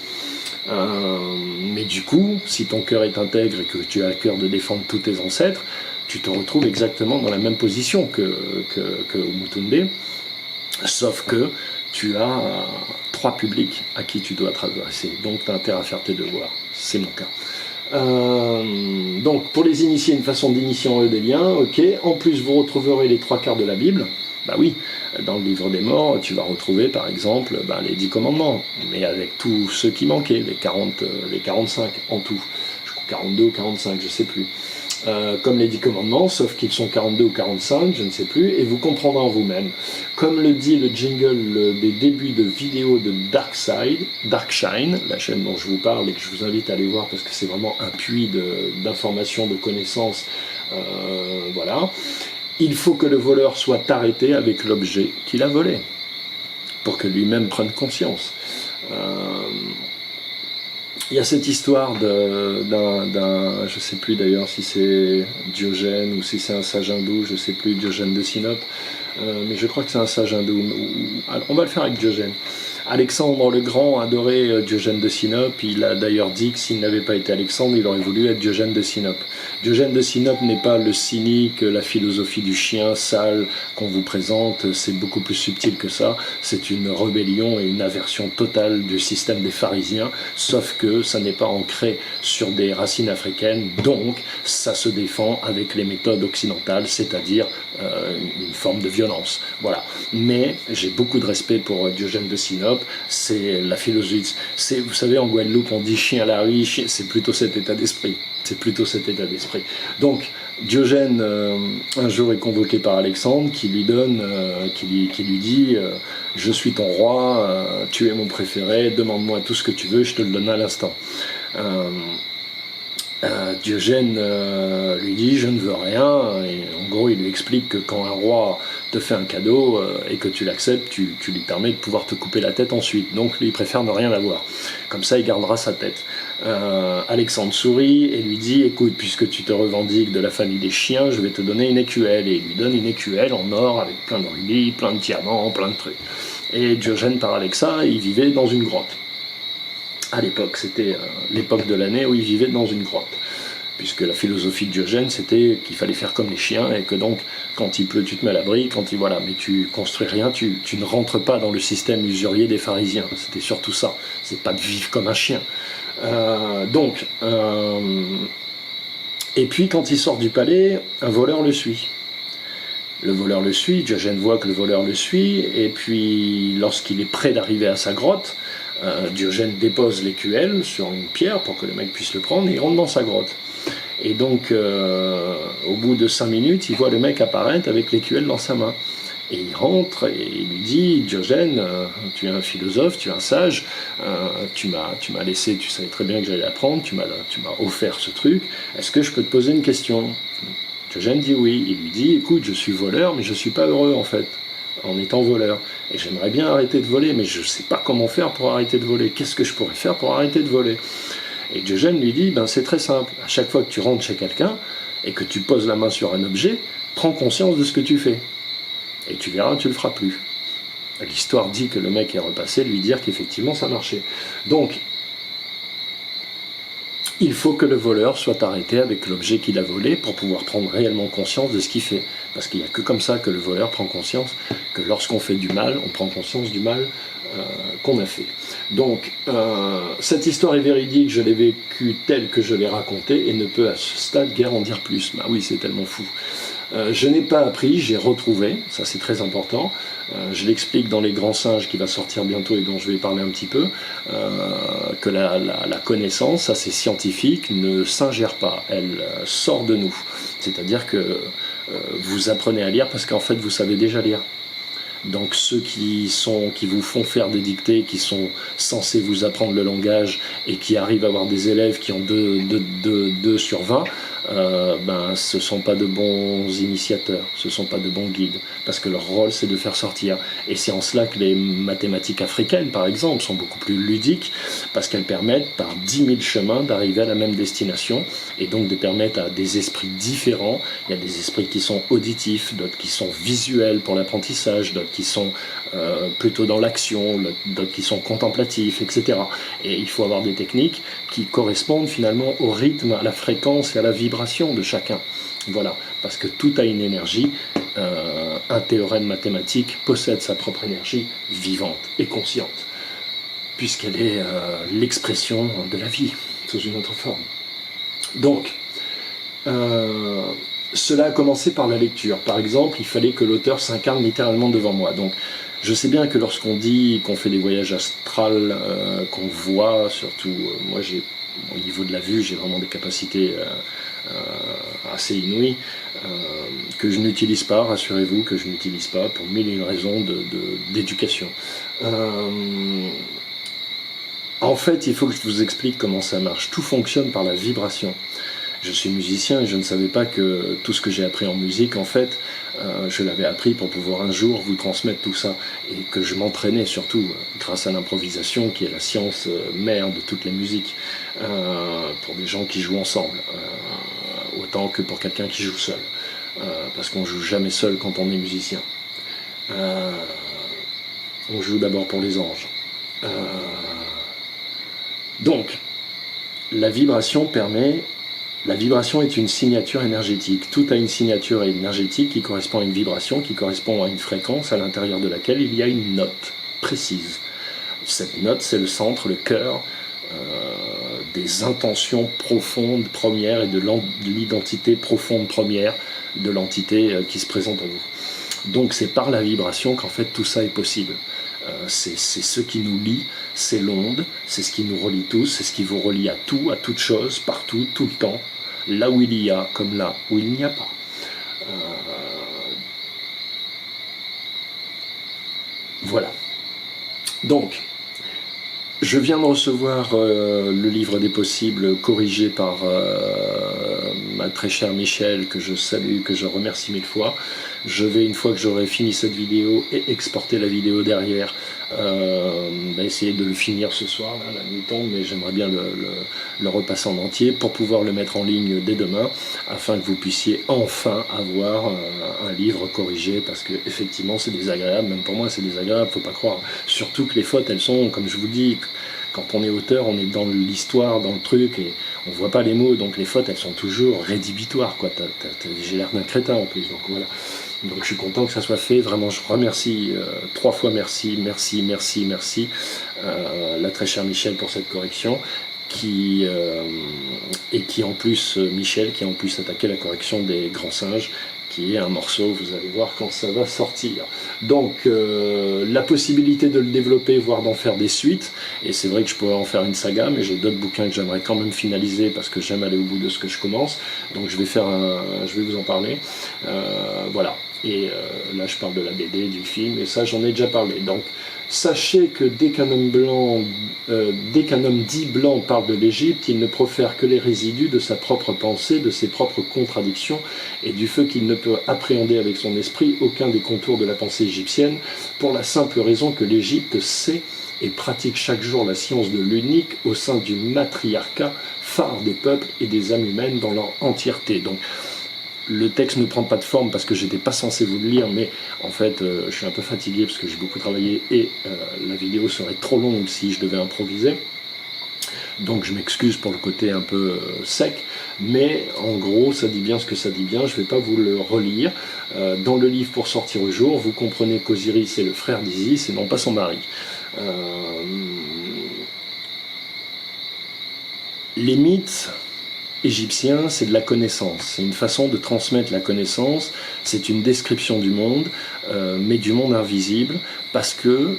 Mais du coup, si ton cœur est intègre et que tu as à cœur de défendre tous tes ancêtres, tu te retrouves exactement dans la même position que Umutunde, sauf que tu as 3 publics à qui tu dois t'adresser, donc tu as intérêt à faire tes devoirs, c'est mon cas. Donc pour les initiés, une façon d'initier en eux des liens, ok. En plus vous retrouverez les 3/4 de la Bible. Bah oui, dans le livre des morts, tu vas retrouver par exemple les 10 commandements, mais avec tous ceux qui manquaient, les 45 en tout, je crois 42 ou 45, je sais plus. Comme les 10 commandements, sauf qu'ils sont 42 ou 45, je ne sais plus, et vous comprendrez en vous-même. Comme le dit le jingle des débuts de vidéos de Darkshine, la chaîne dont je vous parle et que je vous invite à aller voir parce que c'est vraiment un puits d'informations, de connaissances, voilà. Il faut que le voleur soit arrêté avec l'objet qu'il a volé, pour que lui-même prenne conscience. Il y a cette histoire d'un, je ne sais plus d'ailleurs si c'est Diogène ou si c'est un sage hindou, je ne sais plus, Diogène de Sinope, mais je crois que c'est un sage hindou. On va le faire avec Diogène. Alexandre le Grand adorait Diogène de Sinope. Il a d'ailleurs dit que s'il n'avait pas été Alexandre, il aurait voulu être Diogène de Sinope. Diogène de Sinope n'est pas le cynique, la philosophie du chien sale qu'on vous présente, c'est beaucoup plus subtil que ça. C'est une rébellion et une aversion totale du système des pharisiens, sauf que ça n'est pas ancré sur des racines africaines, donc ça se défend avec les méthodes occidentales, c'est-à-dire une forme de violence. Voilà. Mais j'ai beaucoup de respect pour Diogène de Sinope, c'est la philosophie. Vous savez, en Guadeloupe, on dit chien à la rue, c'est plutôt cet état d'esprit. C'est plutôt cet état d'esprit. Donc, Diogène, un jour, est convoqué par Alexandre, qui lui dit je suis ton roi, tu es mon préféré, demande-moi tout ce que tu veux, je te le donne à l'instant. Diogène lui dit je ne veux rien, et en gros il lui explique que quand un roi te fait un cadeau et que tu l'acceptes, tu lui permets de pouvoir te couper la tête ensuite, donc lui il préfère ne rien avoir, comme ça il gardera sa tête. Alexandre sourit et lui dit écoute, puisque tu te revendiques de la famille des chiens, je vais te donner une écuelle, et il lui donne une écuelle en or avec plein de rubis, plein de diamants, plein de trucs. Et Diogène part avec ça, et il vivait dans une grotte. À l'époque, c'était l'époque de l'année où il vivait dans une grotte. Puisque la philosophie de Diogène, c'était qu'il fallait faire comme les chiens, et que donc, quand il pleut, tu te mets à l'abri, voilà, mais tu construis rien, tu ne rentres pas dans le système usurier des pharisiens. C'était surtout ça, c'est pas de vivre comme un chien. Et puis, quand il sort du palais, un voleur le suit. Le voleur le suit, Diogène voit que le voleur le suit, et puis, lorsqu'il est prêt d'arriver à sa grotte, Diogène dépose l'écuelle sur une pierre pour que le mec puisse le prendre, et il rentre dans sa grotte. Et donc, au bout de 5 minutes, il voit le mec apparaître avec l'écuelle dans sa main. Et il rentre et il lui dit Diogène, tu es un philosophe, tu es un sage, tu m'as laissé, tu savais très bien que j'allais l'apprendre, tu m'as offert ce truc, est-ce que je peux te poser une question? Diogène dit oui. Il lui dit écoute, je suis voleur, mais je ne suis pas heureux en fait, en étant voleur. Et j'aimerais bien arrêter de voler, mais je ne sais pas comment faire pour arrêter de voler. Qu'est-ce que je pourrais faire pour arrêter de voler? Et Diogène lui dit, c'est très simple. À chaque fois que tu rentres chez quelqu'un et que tu poses la main sur un objet, prends conscience de ce que tu fais. Et tu verras, tu ne le feras plus. L'histoire dit que le mec est repassé lui dire qu'effectivement ça marchait. Donc, il faut que le voleur soit arrêté avec l'objet qu'il a volé pour pouvoir prendre réellement conscience de ce qu'il fait. Parce qu'il n'y a que comme ça que le voleur prend conscience que lorsqu'on fait du mal, on prend conscience du mal qu'on a fait. Donc, cette histoire est véridique, je l'ai vécue telle que je l'ai racontée et ne peux à ce stade guère en dire plus. Bah oui, c'est tellement fou. Je n'ai pas appris, j'ai retrouvé, ça c'est très important. Je l'explique dans Les Grands Singes qui va sortir bientôt et dont je vais parler un petit peu, que la connaissance, assez scientifique, ne s'ingère pas, elle sort de nous. C'est-à-dire que vous apprenez à lire parce qu'en fait vous savez déjà lire. Donc ceux qui vous font faire des dictées, qui sont censés vous apprendre le langage et qui arrivent à avoir des élèves qui ont 2 sur 20, ce ne sont pas de bons initiateurs, ce ne sont pas de bons guides, parce que leur rôle c'est de faire sortir. Et c'est en cela que les mathématiques africaines, par exemple, sont beaucoup plus ludiques, parce qu'elles permettent par 10 000 chemins d'arriver à la même destination, et donc de permettre à des esprits différents. Il y a des esprits qui sont auditifs, d'autres qui sont visuels pour l'apprentissage, d'autres qui sont plutôt dans l'action, d'autres qui sont contemplatifs, etc. Et il faut avoir des techniques qui correspondent finalement au rythme, à la fréquence et à la vibration de chacun. Voilà, parce que tout a une énergie. Un théorème mathématique possède sa propre énergie vivante et consciente, puisqu'elle est l'expression de la vie sous une autre forme. Donc, cela a commencé par la lecture. Par exemple, il fallait que l'auteur s'incarne littéralement devant moi. Donc, je sais bien que lorsqu'on dit qu'on fait des voyages astrales, qu'on voit, surtout, moi, au niveau de la vue, j'ai vraiment des capacités assez inouïes, que je n'utilise pas, rassurez-vous, que je n'utilise pas pour mille et une raisons d'éducation. En fait, il faut que je vous explique comment ça marche. Tout fonctionne par la vibration. Je suis musicien et je ne savais pas que tout ce que j'ai appris en musique, en fait, je l'avais appris pour pouvoir un jour vous transmettre tout ça. Et que je m'entraînais surtout grâce à l'improvisation, qui est la science mère de toutes les musiques, pour des gens qui jouent ensemble, autant que pour quelqu'un qui joue seul. Parce qu'on ne joue jamais seul quand on est musicien. On joue d'abord pour les anges. Donc, la vibration est une signature énergétique. Tout a une signature énergétique qui correspond à une vibration, qui correspond à une fréquence à l'intérieur de laquelle il y a une note précise. Cette note, c'est le centre, le cœur des intentions profondes premières et de l'identité profonde première de l'entité qui se présente à vous. Donc c'est par la vibration qu'en fait tout ça est possible. C'est ce qui nous lie, c'est l'onde, c'est ce qui nous relie tous, c'est ce qui vous relie à tout, à toute chose, partout, tout le temps, là où il y a, comme là où il n'y a pas. Voilà. Donc, Je viens de recevoir le livre des possibles corrigé par ma très chère Michel, que je salue, que je remercie 1000 fois. Je vais, une fois que j'aurai fini cette vidéo et exporté la vidéo derrière, essayer de le finir ce soir, là, la nuit tombe, mais j'aimerais bien le repasser en entier pour pouvoir le mettre en ligne dès demain, afin que vous puissiez enfin avoir un livre corrigé, parce que effectivement c'est désagréable, même pour moi c'est désagréable, faut pas croire. Surtout que les fautes, elles sont, comme je vous dis, quand on est auteur, on est dans l'histoire, dans le truc, et on voit pas les mots, donc les fautes, elles sont toujours rédhibitoires, quoi. J'ai l'air d'un crétin en plus, donc voilà. Donc je suis content que ça soit fait, vraiment je remercie, 3 fois merci, la très chère Michel pour cette correction, et qui en plus, Michel, qui a en plus attaqué la correction des grands singes, qui est un morceau, vous allez voir quand ça va sortir. Donc la possibilité de le développer, voire d'en faire des suites, et c'est vrai que je pourrais en faire une saga, mais j'ai d'autres bouquins que j'aimerais quand même finaliser parce que j'aime aller au bout de ce que je commence, donc je vais vous en parler, voilà. Et là je parle de la BD, du film, et ça j'en ai déjà parlé. Donc sachez que dès qu'un homme dit blanc parle de l'Égypte, il ne profère que les résidus de sa propre pensée, de ses propres contradictions, et du feu qu'il ne peut appréhender avec son esprit aucun des contours de la pensée égyptienne, pour la simple raison que l'Égypte sait et pratique chaque jour la science de l'unique au sein du matriarcat, phare des peuples et des âmes humaines dans leur entièreté. Donc, le texte ne prend pas de forme parce que j'étais pas censé vous le lire, mais en fait je suis un peu fatigué parce que j'ai beaucoup travaillé et la vidéo serait trop longue si je devais improviser. Donc je m'excuse pour le côté un peu sec, mais en gros ça dit bien ce que ça dit bien, je ne vais pas vous le relire. Dans le livre Pour sortir au jour, vous comprenez qu'Osiris est le frère d'Isis et non pas son mari. Les mythes égyptien, c'est de la connaissance, c'est une façon de transmettre la connaissance, c'est une description du monde, mais du monde invisible, parce que,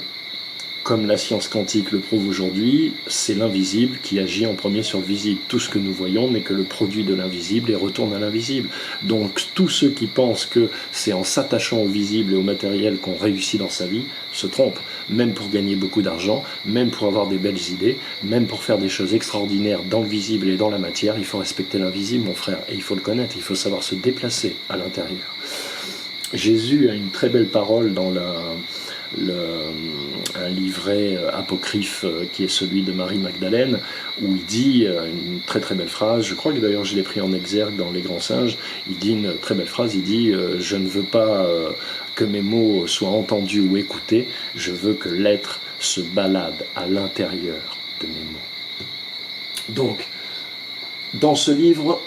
comme la science quantique le prouve aujourd'hui, c'est l'invisible qui agit en premier sur le visible. Tout ce que nous voyons n'est que le produit de l'invisible et retourne à l'invisible. Donc tous ceux qui pensent que c'est en s'attachant au visible et au matériel qu'on réussit dans sa vie, se trompent. Même pour gagner beaucoup d'argent, même pour avoir des belles idées, même pour faire des choses extraordinaires dans le visible et dans la matière, il faut respecter l'invisible, mon frère, et il faut le connaître, il faut savoir se déplacer à l'intérieur. Jésus a une très belle parole dans un livret apocryphe qui est celui de Marie Magdalène, où il dit une très très belle phrase, je crois que d'ailleurs je l'ai pris en exergue dans Les Grands Singes, il dit une très belle phrase, il dit « Je ne veux pas que mes mots soient entendus ou écoutés, je veux que l'être se balade à l'intérieur de mes mots. » Donc, dans ce livre,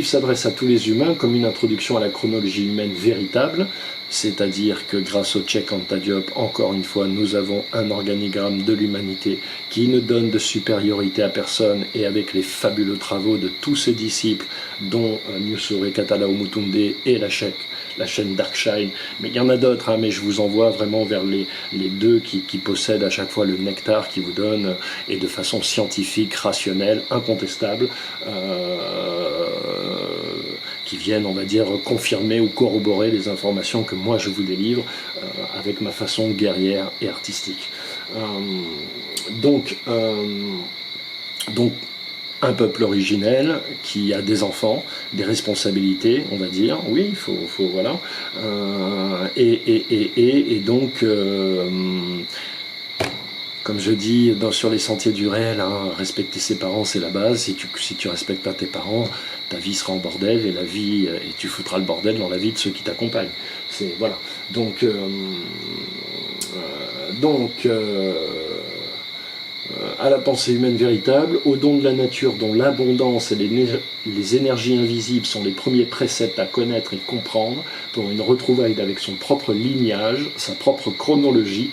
s'adresse à tous les humains comme une introduction à la chronologie humaine véritable, c'est-à-dire que grâce au Cheikh Anta Diop, encore une fois, nous avons un organigramme de l'humanité qui ne donne de supériorité à personne, et avec les fabuleux travaux de tous ses disciples, dont Nusure Katalao Mutunde et la chaîne Darkshine, mais il y en a d'autres, mais je vous envoie vraiment vers les deux qui possèdent à chaque fois le nectar qui vous donne, et de façon scientifique, rationnelle, incontestable, qui viennent, on va dire, confirmer ou corroborer les informations que moi je vous délivre avec ma façon guerrière et artistique. Donc, un peuple originel qui a des enfants, des responsabilités, on va dire, oui, il faut voilà, et donc, comme je dis sur les sentiers du réel, respecter ses parents c'est la base. Si tu respectes pas tes parents, ta vie sera en bordel, et tu foutras le bordel dans la vie de ceux qui t'accompagnent. C'est voilà. Donc à la pensée humaine véritable, au don de la nature dont l'abondance et les énergies invisibles sont les premiers préceptes à connaître et comprendre pour une retrouvaille avec son propre lignage, sa propre chronologie,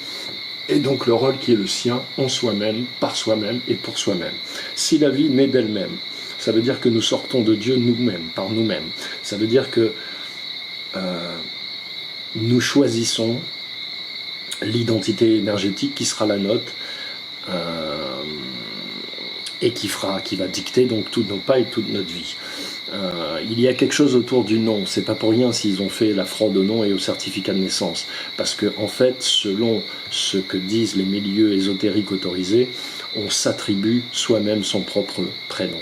et donc le rôle qui est le sien en soi-même, par soi-même et pour soi-même. Si la vie naît d'elle-même, ça veut dire que nous sortons de Dieu nous-mêmes, par nous-mêmes. Ça veut dire que nous choisissons l'identité énergétique qui sera la nôtre, et qui va dicter donc tous nos pas et toute notre vie. Il y a quelque chose autour du nom. C'est pas pour rien s'ils ont fait la fraude au nom et au certificat de naissance. Parce que, en fait, selon ce que disent les milieux ésotériques autorisés, on s'attribue soi-même son propre prénom.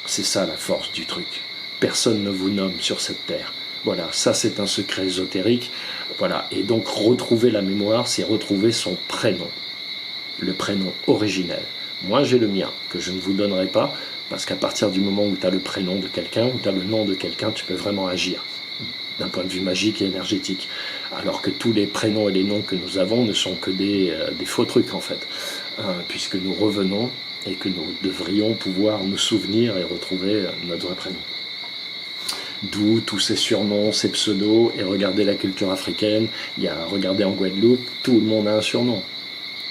C'est ça la force du truc. Personne ne vous nomme sur cette terre. Voilà, ça c'est un secret ésotérique. Voilà, et donc retrouver la mémoire, c'est retrouver son prénom. Le prénom originel. Moi j'ai le mien, que je ne vous donnerai pas, parce qu'à partir du moment où tu as le prénom de quelqu'un, où tu as le nom de quelqu'un, tu peux vraiment agir, d'un point de vue magique et énergétique. Alors que tous les prénoms et les noms que nous avons ne sont que des faux trucs en fait, puisque nous revenons et que nous devrions pouvoir nous souvenir et retrouver notre vrai prénom. D'où tous ces surnoms, ces pseudos, et regardez la culture africaine, regardez en Guadeloupe, tout le monde a un surnom.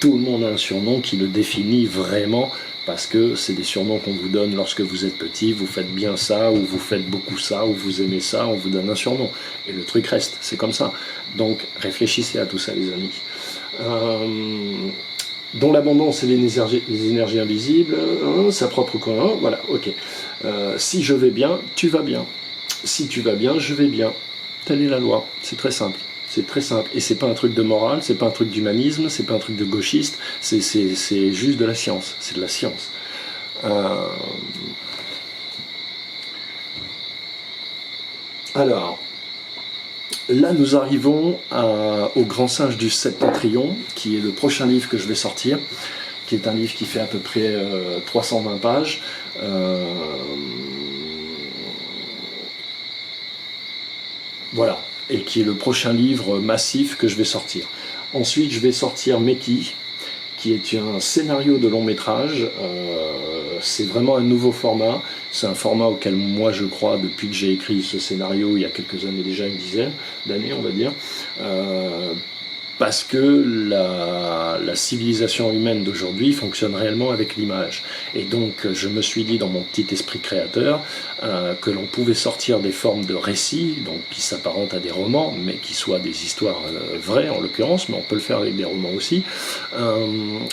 Tout le monde a un surnom qui le définit vraiment, parce que c'est des surnoms qu'on vous donne lorsque vous êtes petit, vous faites bien ça, ou vous faites beaucoup ça, ou vous aimez ça, on vous donne un surnom. Et le truc reste, c'est comme ça. Donc réfléchissez à tout ça les amis. Dont l'abondance et les énergies invisibles, sa propre coin, voilà, ok. Si je vais bien, tu vas bien. Si tu vas bien, je vais bien. Telle est la loi, c'est très simple. C'est très simple. Et c'est pas un truc de morale, c'est pas un truc d'humanisme, c'est pas un truc de gauchiste, c'est juste de la science. C'est de la science. Alors, là nous arrivons au Grand Singe du Septentrion, qui est le prochain livre que je vais sortir, qui est un livre qui fait à peu près 320 pages. Voilà, et qui est le prochain livre massif que je vais sortir. Ensuite, je vais sortir Meki, qui est un scénario de long métrage. C'est vraiment un nouveau format. C'est un format auquel moi je crois depuis que j'ai écrit ce scénario il y a quelques années déjà, une dizaine d'années on va dire. Parce que la civilisation humaine d'aujourd'hui fonctionne réellement avec l'image. Et donc je me suis dit dans mon petit esprit créateur que l'on pouvait sortir des formes de récits, donc qui s'apparentent à des romans, mais qui soient des histoires vraies en l'occurrence, mais on peut le faire avec des romans aussi,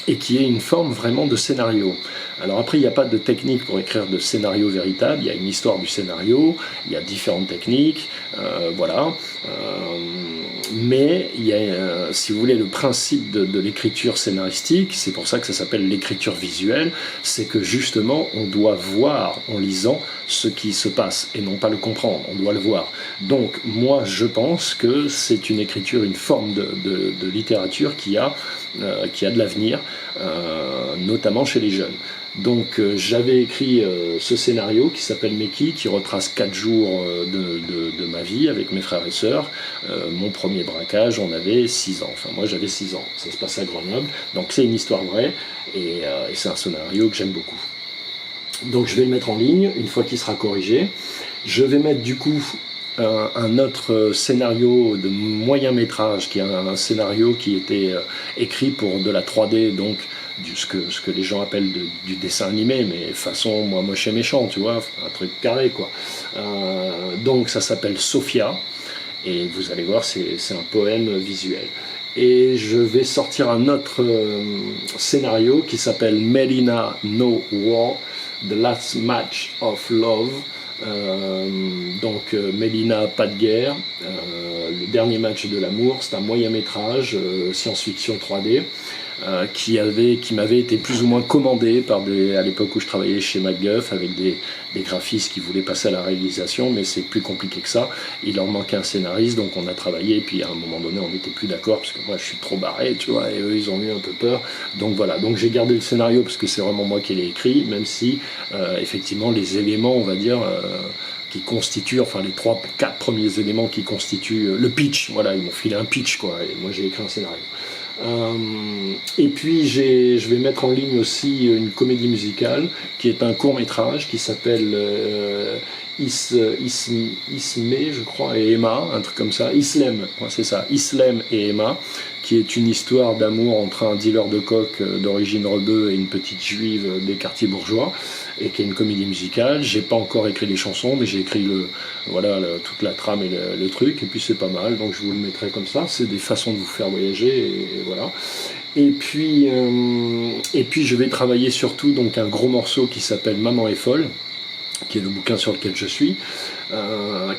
et qui ait une forme vraiment de scénario. Alors après, il n'y a pas de technique pour écrire de scénario véritable, il y a une histoire du scénario, il y a différentes techniques, voilà. Mais il y a, si vous voulez, le principe de l'écriture scénaristique, c'est pour ça que ça s'appelle l'écriture visuelle, c'est que justement on doit voir en lisant ce qui se passe et non pas le comprendre, on doit le voir. Donc moi je pense que c'est une écriture, une forme de littérature qui a de l'avenir, notamment chez les jeunes. Donc j'avais écrit ce scénario qui s'appelle Meki, qui retrace 4 jours de ma vie avec mes frères et sœurs. Mon premier braquage, on avait 6 ans. Enfin moi j'avais 6 ans. Ça se passe à Grenoble. Donc c'est une histoire vraie et c'est un scénario que j'aime beaucoup. Donc je vais le mettre en ligne une fois qu'il sera corrigé. Je vais mettre du coup un autre scénario de moyen métrage qui est un scénario qui était écrit pour de la 3D, donc ce que les gens appellent du dessin animé, mais façon moi moche et méchant, tu vois, un truc carré quoi. Donc ça s'appelle Sophia, et vous allez voir, c'est un poème visuel. Et je vais sortir un autre scénario qui s'appelle Melina No War, The Last Match of Love. Donc Melina, pas de guerre, le dernier match de l'amour. C'est un moyen métrage science-fiction 3D qui m'avait été plus ou moins commandé par à l'époque où je travaillais chez MacGuff, avec des graphistes qui voulaient passer à la réalisation, mais c'est plus compliqué que ça. Il leur manquait un scénariste, donc on a travaillé, et puis à un moment donné on n'était plus d'accord parce que moi je suis trop barré, tu vois, et eux ils ont eu un peu peur. Donc voilà, donc j'ai gardé le scénario parce que c'est vraiment moi qui l'ai écrit, même si effectivement les éléments, on va dire, qui constituent, enfin les 3-4 premiers éléments qui constituent le pitch, voilà, ils m'ont filé un pitch quoi, et moi j'ai écrit un scénario. Et puis je vais mettre en ligne aussi une comédie musicale qui est un court métrage qui s'appelle Ismé, je crois, et Emma, un truc comme ça, Islem, ouais, c'est ça, Islem et Emma, qui est une histoire d'amour entre un dealer de coke d'origine rebeu et une petite juive des quartiers bourgeois, et qui est une comédie musicale. J'ai pas encore écrit les chansons, mais j'ai écrit toute la trame et le truc, et puis c'est pas mal, donc je vous le mettrai comme ça. C'est des façons de vous faire voyager, et voilà. Et puis je vais travailler surtout donc un gros morceau qui s'appelle Maman est folle, qui est le bouquin sur lequel je suis,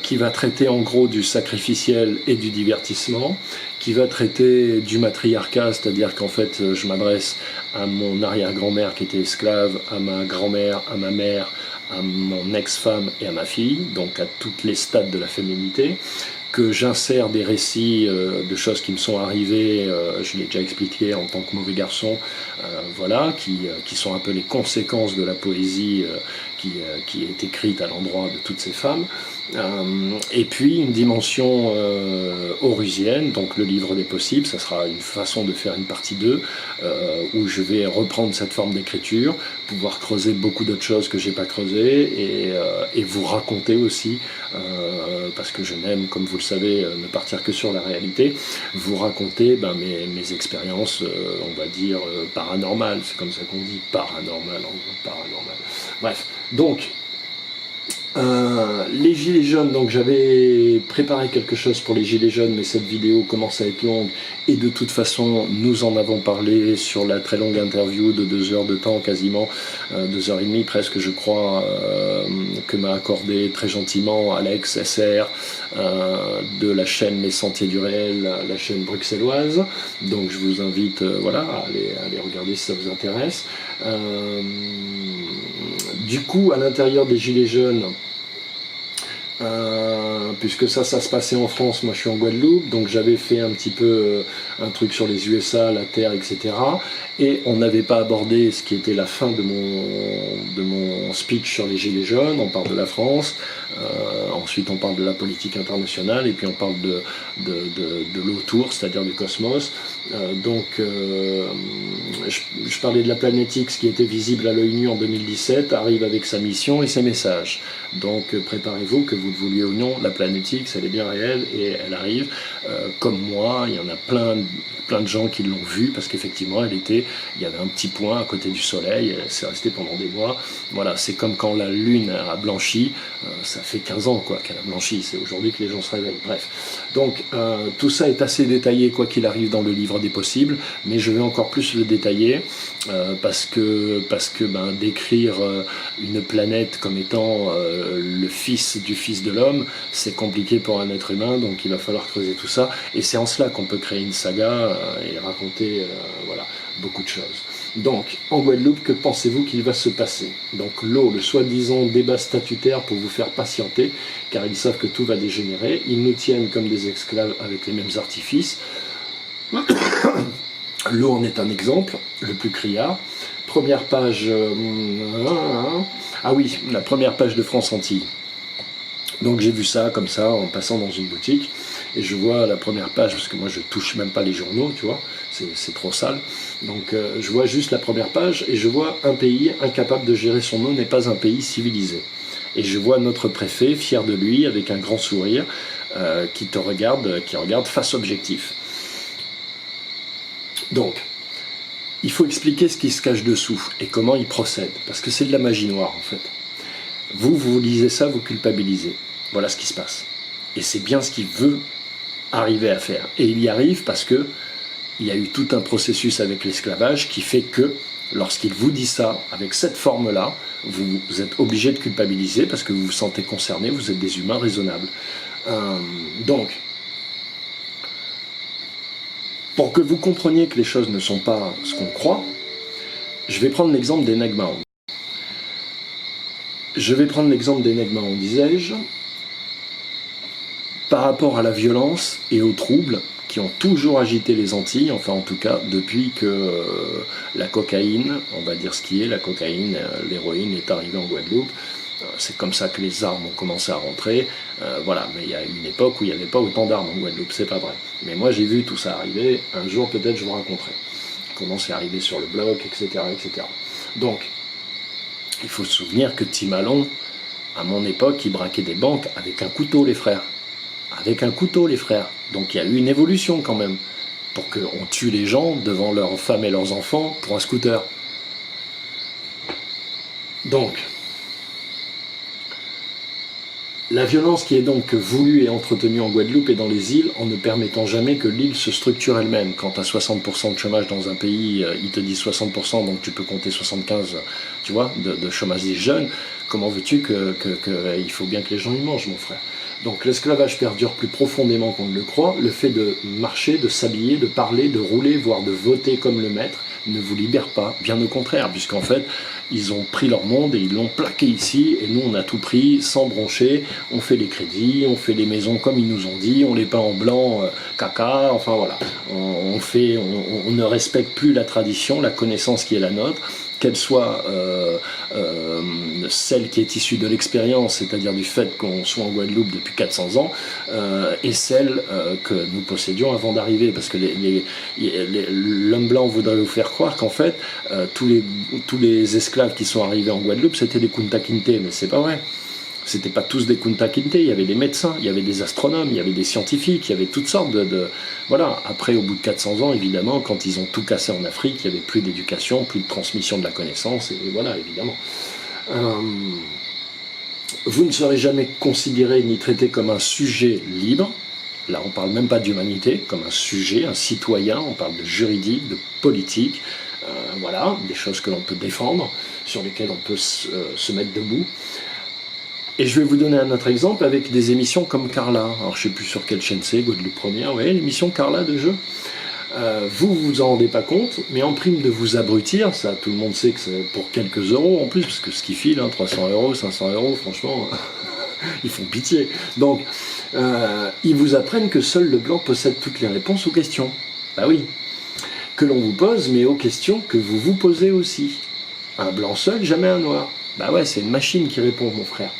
qui va traiter en gros du sacrificiel et du divertissement, qui va traiter du matriarcat, c'est-à-dire qu'en fait je m'adresse à mon arrière-grand-mère qui était esclave, à ma grand-mère, à ma mère, à mon ex-femme et à ma fille, donc à toutes les stades de la féminité, que j'insère des récits de choses qui me sont arrivées, je l'ai déjà expliqué en tant que mauvais garçon, voilà, qui sont un peu les conséquences de la poésie qui est écrite à l'endroit de toutes ces femmes. Et puis une dimension horusienne, donc le livre des possibles, ça sera une façon de faire une partie 2, où je vais reprendre cette forme d'écriture, pouvoir creuser beaucoup d'autres choses que j'ai pas creusées, et vous raconter aussi, parce que je n'aime, comme vous le savez, ne partir que sur la réalité, vous raconter mes expériences, on va dire, paranormales, c'est comme ça qu'on dit, paranormal. Bref, donc, les gilets jaunes, donc j'avais préparé quelque chose pour les gilets jaunes, mais cette vidéo commence à être longue, et de toute façon, nous en avons parlé sur la très longue interview de 2 heures de temps, quasiment, 2 heures et demie presque, je crois, que m'a accordé très gentiment Alex SR, de la chaîne Les Sentiers du Réel, la chaîne bruxelloise. Donc je vous invite voilà, à aller regarder si ça vous intéresse. Du coup, à l'intérieur des Gilets jaunes, puisque ça se passait en France, moi je suis en Guadeloupe, donc j'avais fait un petit peu un truc sur les USA, la Terre, etc. Et on n'avait pas abordé ce qui était la fin de mon speech sur les Gilets jaunes. On parle de la France, ensuite on parle de la politique internationale, et puis on parle de l'autour, c'est-à-dire du cosmos. Je parlais de la Planète X qui était visible à l'œil nu en 2017, arrive avec sa mission et ses messages. Donc préparez-vous, que vous le vouliez ou non, la Planète X, elle est bien réelle et elle arrive. Comme moi, il y en a plein de gens qui l'ont vue, parce qu'effectivement il y avait un petit point à côté du soleil, c'est resté pendant des mois. Voilà, c'est comme quand la lune a blanchi, ça fait 15 ans quoi qu'elle a blanchi, c'est aujourd'hui que les gens se réveillent. Bref, donc tout ça est assez détaillé quoi qu'il arrive dans le livre des possibles, mais je vais encore plus le détailler, parce que décrire une planète comme étant le fils du fils de l'homme, c'est compliqué pour un être humain, donc il va falloir creuser tout ça, et c'est en cela qu'on peut créer une saga et raconter voilà, beaucoup de choses. Donc, en Guadeloupe, que pensez-vous qu'il va se passer? Donc l'eau, le soi-disant débat statutaire pour vous faire patienter, car ils savent que tout va dégénérer, ils nous tiennent comme des esclaves avec les mêmes artifices. L'eau en est un exemple, le plus criard. Première page... ah oui, la première page de France Antilles. Donc j'ai vu ça comme ça en passant dans une boutique, et je vois la première page, parce que moi je touche même pas les journaux, tu vois, c'est trop sale. Donc je vois juste la première page, et je vois un pays incapable de gérer son eau n'est pas un pays civilisé. Et je vois notre préfet, fier de lui, avec un grand sourire, qui regarde face objectif. Donc, il faut expliquer ce qui se cache dessous, et comment il procède, parce que c'est de la magie noire en fait. Vous lisez ça, vous culpabilisez. Voilà ce qui se passe. Et c'est bien ce qu'il veut arriver à faire. Et il y arrive parce que il y a eu tout un processus avec l'esclavage qui fait que, lorsqu'il vous dit ça, avec cette forme-là, vous êtes obligé de culpabiliser parce que vous vous sentez concerné, vous êtes des humains raisonnables. Donc, pour que vous compreniez que les choses ne sont pas ce qu'on croit, je vais prendre l'exemple des Nagmaons. Disais-je, par rapport à la violence et aux troubles qui ont toujours agité les Antilles, enfin en tout cas depuis que la cocaïne, on va dire ce qui est, la cocaïne, l'héroïne est arrivée en Guadeloupe. C'est comme ça que les armes ont commencé à rentrer, voilà, mais il y a eu une époque où il n'y avait pas autant d'armes en Guadeloupe, c'est pas vrai. Mais moi j'ai vu tout ça arriver, un jour peut-être je vous raconterai comment c'est arrivé sur le bloc, etc., etc. Donc, il faut se souvenir que Tim Allon, à mon époque, il braquait des banques avec un couteau, les frères. Avec un couteau, les frères. Donc il y a eu une évolution quand même, pour qu'on tue les gens devant leurs femmes et leurs enfants pour un scooter. Donc, la violence qui est donc voulue et entretenue en Guadeloupe et dans les îles, en ne permettant jamais que l'île se structure elle-même. Quand tu as 60% de chômage dans un pays, ils te disent 60%, donc tu peux compter 75%, tu vois, de chômage des jeunes. Comment veux-tu il faut bien que les gens y mangent, mon frère. Donc l'esclavage perdure plus profondément qu'on ne le croit. Le fait de marcher, de s'habiller, de parler, de rouler, voire de voter comme le maître, ne vous libère pas, bien au contraire, puisqu'en fait, ils ont pris leur monde et ils l'ont plaqué ici, et nous on a tout pris sans broncher, on fait les crédits, on fait les maisons comme ils nous ont dit, on les peint en blanc, caca, enfin voilà, on ne respecte plus la tradition, la connaissance qui est la nôtre, qu'elle soit celle qui est issue de l'expérience, c'est-à-dire du fait qu'on soit en Guadeloupe depuis 400 ans, et celle que nous possédions avant d'arriver, parce que l'homme blanc voudrait vous faire croire qu'en fait, tous les esclaves qui sont arrivés en Guadeloupe, c'était des Kunta Kinte, mais c'est pas vrai. C'était pas tous des Kunta Kinte, il y avait des médecins, il y avait des astronomes, il y avait des scientifiques, il y avait toutes sortes Voilà, après au bout de 400 ans, évidemment, quand ils ont tout cassé en Afrique, il n'y avait plus d'éducation, plus de transmission de la connaissance, et voilà, évidemment. Vous ne serez jamais considéré ni traité comme un sujet libre, là on parle même pas d'humanité, comme un sujet, un citoyen, on parle de juridique, de politique, voilà, des choses que l'on peut défendre, sur lesquelles on peut se mettre debout. Et je vais vous donner un autre exemple avec des émissions comme Carla. Alors je ne sais plus sur quelle chaîne c'est, Guadeloupe Première, vous voyez l'émission Carla de jeu. Vous en rendez pas compte, mais en prime de vous abrutir, ça tout le monde sait que c'est pour quelques euros en plus, parce que ce qu'ils filent, 300 euros, 500 euros, franchement, ils font pitié. Donc, ils vous apprennent que seul le blanc possède toutes les réponses aux questions. Bah oui, que l'on vous pose, mais aux questions que vous vous posez aussi. Un blanc seul, jamais un noir. Bah ouais, c'est une machine qui répond, mon frère.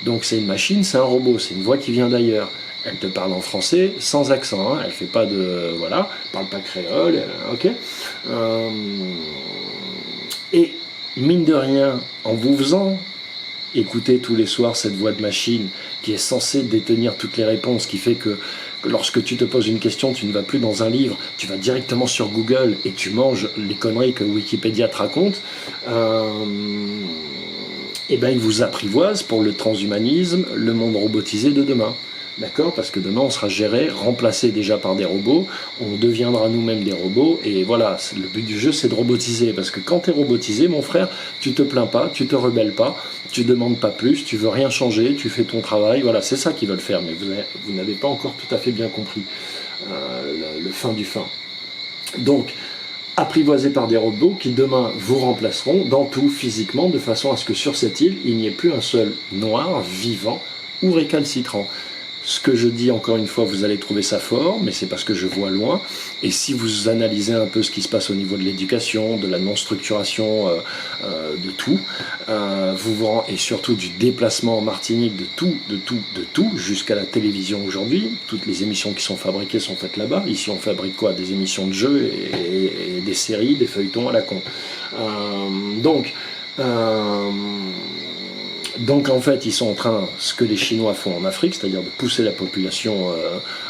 Donc c'est une machine, c'est un robot, c'est une voix qui vient d'ailleurs. Elle te parle en français sans accent, hein. Elle fait pas de... Voilà, parle pas créole, ok. Et mine de rien, en vous faisant écouter tous les soirs cette voix de machine qui est censée détenir toutes les réponses, qui fait que lorsque tu te poses une question, tu ne vas plus dans un livre, tu vas directement sur Google et tu manges les conneries que Wikipédia te raconte, et ben il vous apprivoise pour le transhumanisme, le monde robotisé de demain. D'accord ? Parce que demain on sera géré, remplacé déjà par des robots, on deviendra nous-mêmes des robots, et voilà, le but du jeu c'est de robotiser, parce que quand tu es robotisé, mon frère, tu te plains pas, tu te rebelles pas, tu demandes pas plus, tu veux rien changer, tu fais ton travail, voilà, c'est ça qu'ils veulent faire, mais vous n'avez pas encore tout à fait bien compris le fin du fin. Donc, apprivoisés par des robots qui demain vous remplaceront dans tout physiquement, de façon à ce que sur cette île, il n'y ait plus un seul noir vivant ou récalcitrant. Ce que je dis, encore une fois, vous allez trouver ça fort, mais c'est parce que je vois loin. Et si vous analysez un peu ce qui se passe au niveau de l'éducation, de la non-structuration, de tout, et surtout du déplacement en Martinique, de tout, jusqu'à la télévision aujourd'hui, toutes les émissions qui sont fabriquées sont faites là-bas. Ici, on fabrique quoi ? Des émissions de jeux et des séries, des feuilletons à la con. Donc en fait, ils sont en train, ce que les Chinois font en Afrique, c'est-à-dire de pousser la population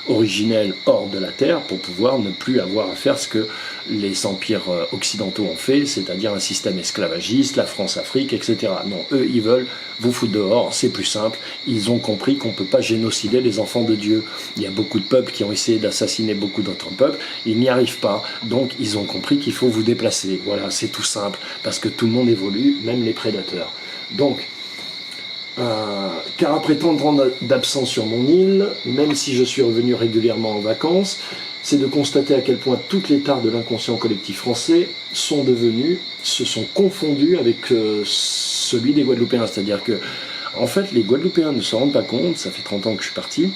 originelle hors de la terre pour pouvoir ne plus avoir à faire ce que les empires occidentaux ont fait, c'est-à-dire un système esclavagiste, la France-Afrique, etc. Non, eux, ils veulent vous foutre dehors, c'est plus simple. Ils ont compris qu'on ne peut pas génocider les enfants de Dieu. Il y a beaucoup de peuples qui ont essayé d'assassiner beaucoup d'autres peuples, ils n'y arrivent pas. Donc ils ont compris qu'il faut vous déplacer. Voilà, c'est tout simple, parce que tout le monde évolue, même les prédateurs. Donc, car après tant de ans d'absence sur mon île, même si je suis revenu régulièrement en vacances, c'est de constater à quel point toutes les tares de l'inconscient collectif français se sont confondues avec celui des Guadeloupéens. C'est-à-dire que, en fait, les Guadeloupéens ne se rendent pas compte, ça fait 30 ans que je suis parti,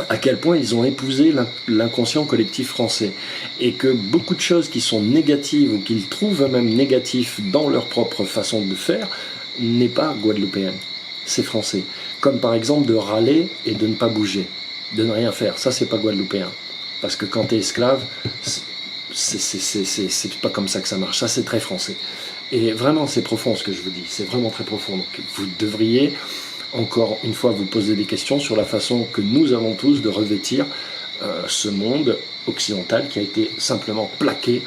à quel point ils ont épousé l'inconscient collectif français. Et que beaucoup de choses qui sont négatives, ou qu'ils trouvent eux-mêmes négatifs dans leur propre façon de faire, n'est pas guadeloupéenne. C'est français. Comme par exemple de râler et de ne pas bouger, de ne rien faire. Ça, c'est pas guadeloupéen. Parce que quand tu es esclave, c'est pas comme ça que ça marche. Ça, c'est très français. Et vraiment, c'est profond ce que je vous dis. C'est vraiment très profond. Donc, vous devriez, encore une fois, vous poser des questions sur la façon que nous avons tous de revêtir ce monde occidental qui a été simplement plaqué.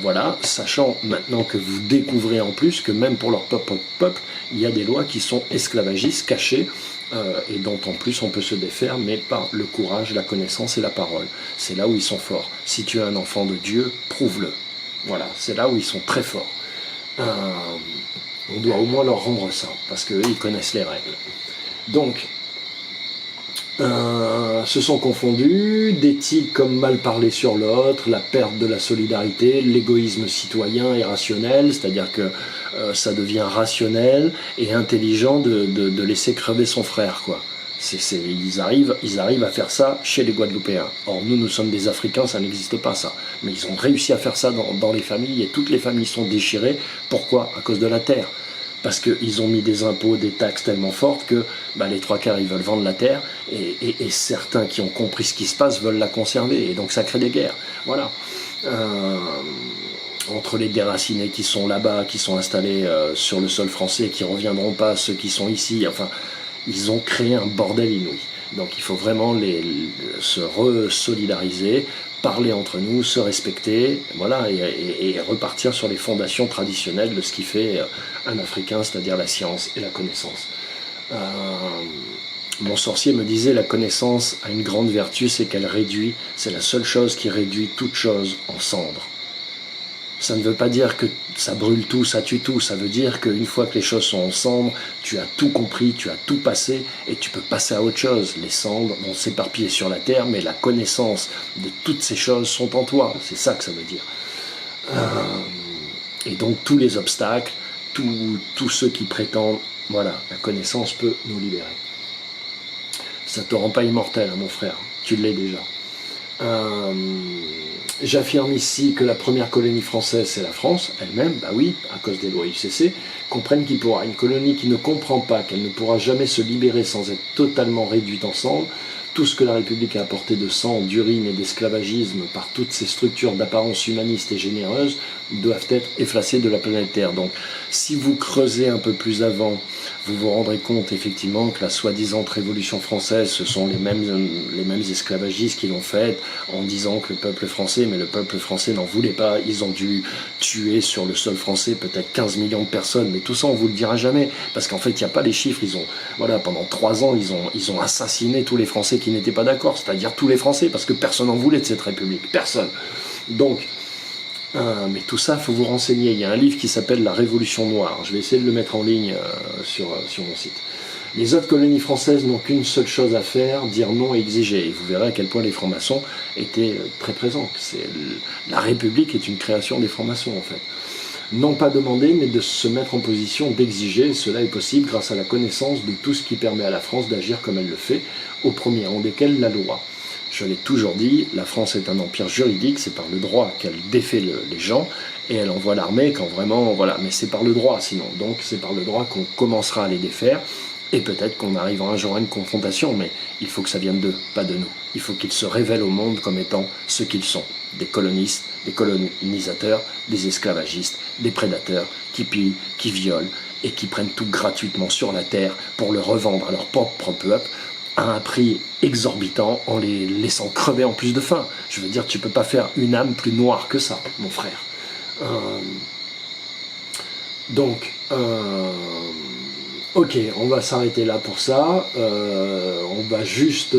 Voilà, sachant maintenant que vous découvrez en plus que même pour leur propre peuple, il y a des lois qui sont esclavagistes, cachées, et dont en plus on peut se défaire, mais par le courage, la connaissance et la parole. C'est là où ils sont forts. Si tu es un enfant de Dieu, prouve-le. Voilà, c'est là où ils sont très forts. On doit au moins leur rendre ça, parce qu'eux, ils connaissent les règles. Donc, se sont confondus, d'éthique comme mal parler sur l'autre, la perte de la solidarité, l'égoïsme citoyen et rationnel, c'est-à-dire que ça devient rationnel et intelligent de laisser crever son frère, quoi. Ils arrivent à faire ça chez les Guadeloupéens. Or, nous sommes des Africains, ça n'existe pas, ça. Mais ils ont réussi à faire ça dans les familles, et toutes les familles sont déchirées. Pourquoi? À cause de la terre. Parce qu'ils ont mis des impôts, des taxes tellement fortes que les trois quarts, ils veulent vendre la terre, et certains qui ont compris ce qui se passe veulent la conserver, et donc ça crée des guerres. Voilà. Entre les déracinés qui sont là-bas, qui sont installés sur le sol français, qui ne reviendront pas, ceux qui sont ici, enfin, ils ont créé un bordel inouï. Donc il faut vraiment se re-solidariser, parler entre nous, se respecter, voilà, et repartir sur les fondations traditionnelles de ce qui fait un Africain, c'est-à-dire la science et la connaissance. Mon sorcier me disait, la connaissance a une grande vertu, c'est qu'elle réduit, c'est la seule chose qui réduit toute chose en cendres. Ça ne veut pas dire que ça brûle tout, ça tue tout, ça veut dire qu'une fois que les choses sont en cendres, tu as tout compris, tu as tout passé, et tu peux passer à autre chose. Les cendres vont s'éparpiller sur la terre, mais la connaissance de toutes ces choses sont en toi, c'est ça que ça veut dire. Et donc tous les obstacles, tous ceux qui prétendent, voilà, la connaissance peut nous libérer. Ça ne te rend pas immortel, hein, mon frère, tu l'es déjà. J'affirme ici que la première colonie française, c'est la France elle-même, bah oui, à cause des lois UCC, comprennent qu'il pourra une colonie qui ne comprend pas qu'elle ne pourra jamais se libérer sans être totalement réduite ensemble. Tout ce que la République a apporté de sang, d'urine et d'esclavagisme par toutes ces structures d'apparence humaniste et généreuse doivent être effacées de la planète Terre. Donc, si vous creusez un peu plus avant, vous vous rendrez compte effectivement que la soi-disant révolution française, ce sont les mêmes esclavagistes qui l'ont faite en disant que le peuple français, mais le peuple français n'en voulait pas, ils ont dû tuer sur le sol français peut-être 15 millions de personnes, mais tout ça on vous le dira jamais, parce qu'en fait il n'y a pas les chiffres, pendant 3 ans ils ont assassiné tous les Français qui n'étaient pas d'accord, c'est-à-dire tous les Français, parce que personne n'en voulait de cette République, personne. Donc, mais tout ça, il faut vous renseigner. Il y a un livre qui s'appelle La Révolution Noire. Je vais essayer de le mettre en ligne sur mon site. Les autres colonies françaises n'ont qu'une seule chose à faire, dire non et exiger. Et vous verrez à quel point les francs-maçons étaient très présents. La République est une création des francs-maçons, en fait. Non pas demander, mais de se mettre en position d'exiger. Cela est possible grâce à la connaissance de tout ce qui permet à la France d'agir comme elle le fait, au premier rang desquels la loi. Je l'ai toujours dit, la France est un empire juridique, c'est par le droit qu'elle défait les gens, et elle envoie l'armée quand vraiment, voilà, mais c'est par le droit sinon, donc c'est par le droit qu'on commencera à les défaire, et peut-être qu'on arrivera un jour à une confrontation, mais il faut que ça vienne d'eux, pas de nous. Il faut qu'ils se révèlent au monde comme étant ce qu'ils sont, des colonistes, des colonisateurs, des esclavagistes, des prédateurs, qui pillent, qui violent, et qui prennent tout gratuitement sur la terre pour le revendre à leur propre peuple, à un prix exorbitant en les laissant crever en plus de faim. Je veux dire, tu peux pas faire une âme plus noire que ça, mon frère. Ok, on va s'arrêter là pour ça. On va juste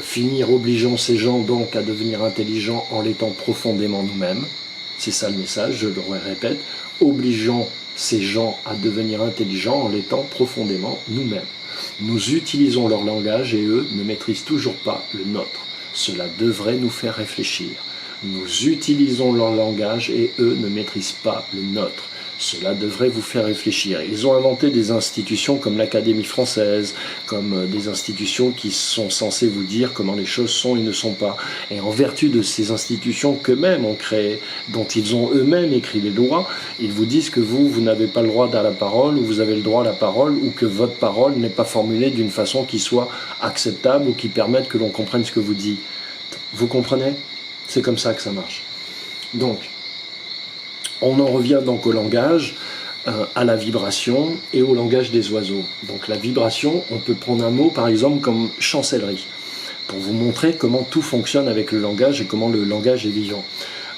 finir obligeant ces gens donc à devenir intelligents en l'étant profondément nous-mêmes. C'est ça le message, je le répète. Obligeant ces gens à devenir intelligents en l'étant profondément nous-mêmes. Nous utilisons leur langage et eux ne maîtrisent toujours pas le nôtre. Cela devrait nous faire réfléchir. Nous utilisons leur langage et eux ne maîtrisent pas le nôtre. Cela devrait vous faire réfléchir. Ils ont inventé des institutions comme l'Académie française, comme des institutions qui sont censées vous dire comment les choses sont et ne sont pas. Et en vertu de ces institutions qu'eux-mêmes ont créées, dont ils ont eux-mêmes écrit les lois, ils vous disent que vous n'avez pas le droit à la parole, ou vous avez le droit à la parole, ou que votre parole n'est pas formulée d'une façon qui soit acceptable ou qui permette que l'on comprenne ce que vous dites. Vous comprenez? C'est comme ça que ça marche. Donc, on en revient donc au langage, à la vibration et au langage des oiseaux. Donc la vibration, on peut prendre un mot par exemple comme chancellerie, pour vous montrer comment tout fonctionne avec le langage et comment le langage est vivant.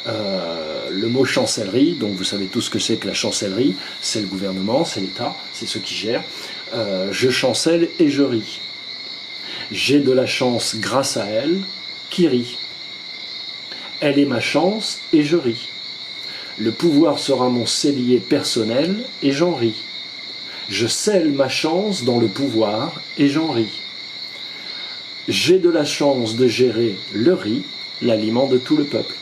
Le mot chancellerie, donc vous savez tout ce que c'est que la chancellerie, c'est le gouvernement, c'est l'État, c'est ceux qui gèrent. Je chancelle et je ris. J'ai de la chance grâce à elle qui rit. Elle est ma chance et je ris. Le pouvoir sera mon cellier personnel et j'en ris. Je scelle ma chance dans le pouvoir et j'en ris. J'ai de la chance de gérer le riz, l'aliment de tout le peuple.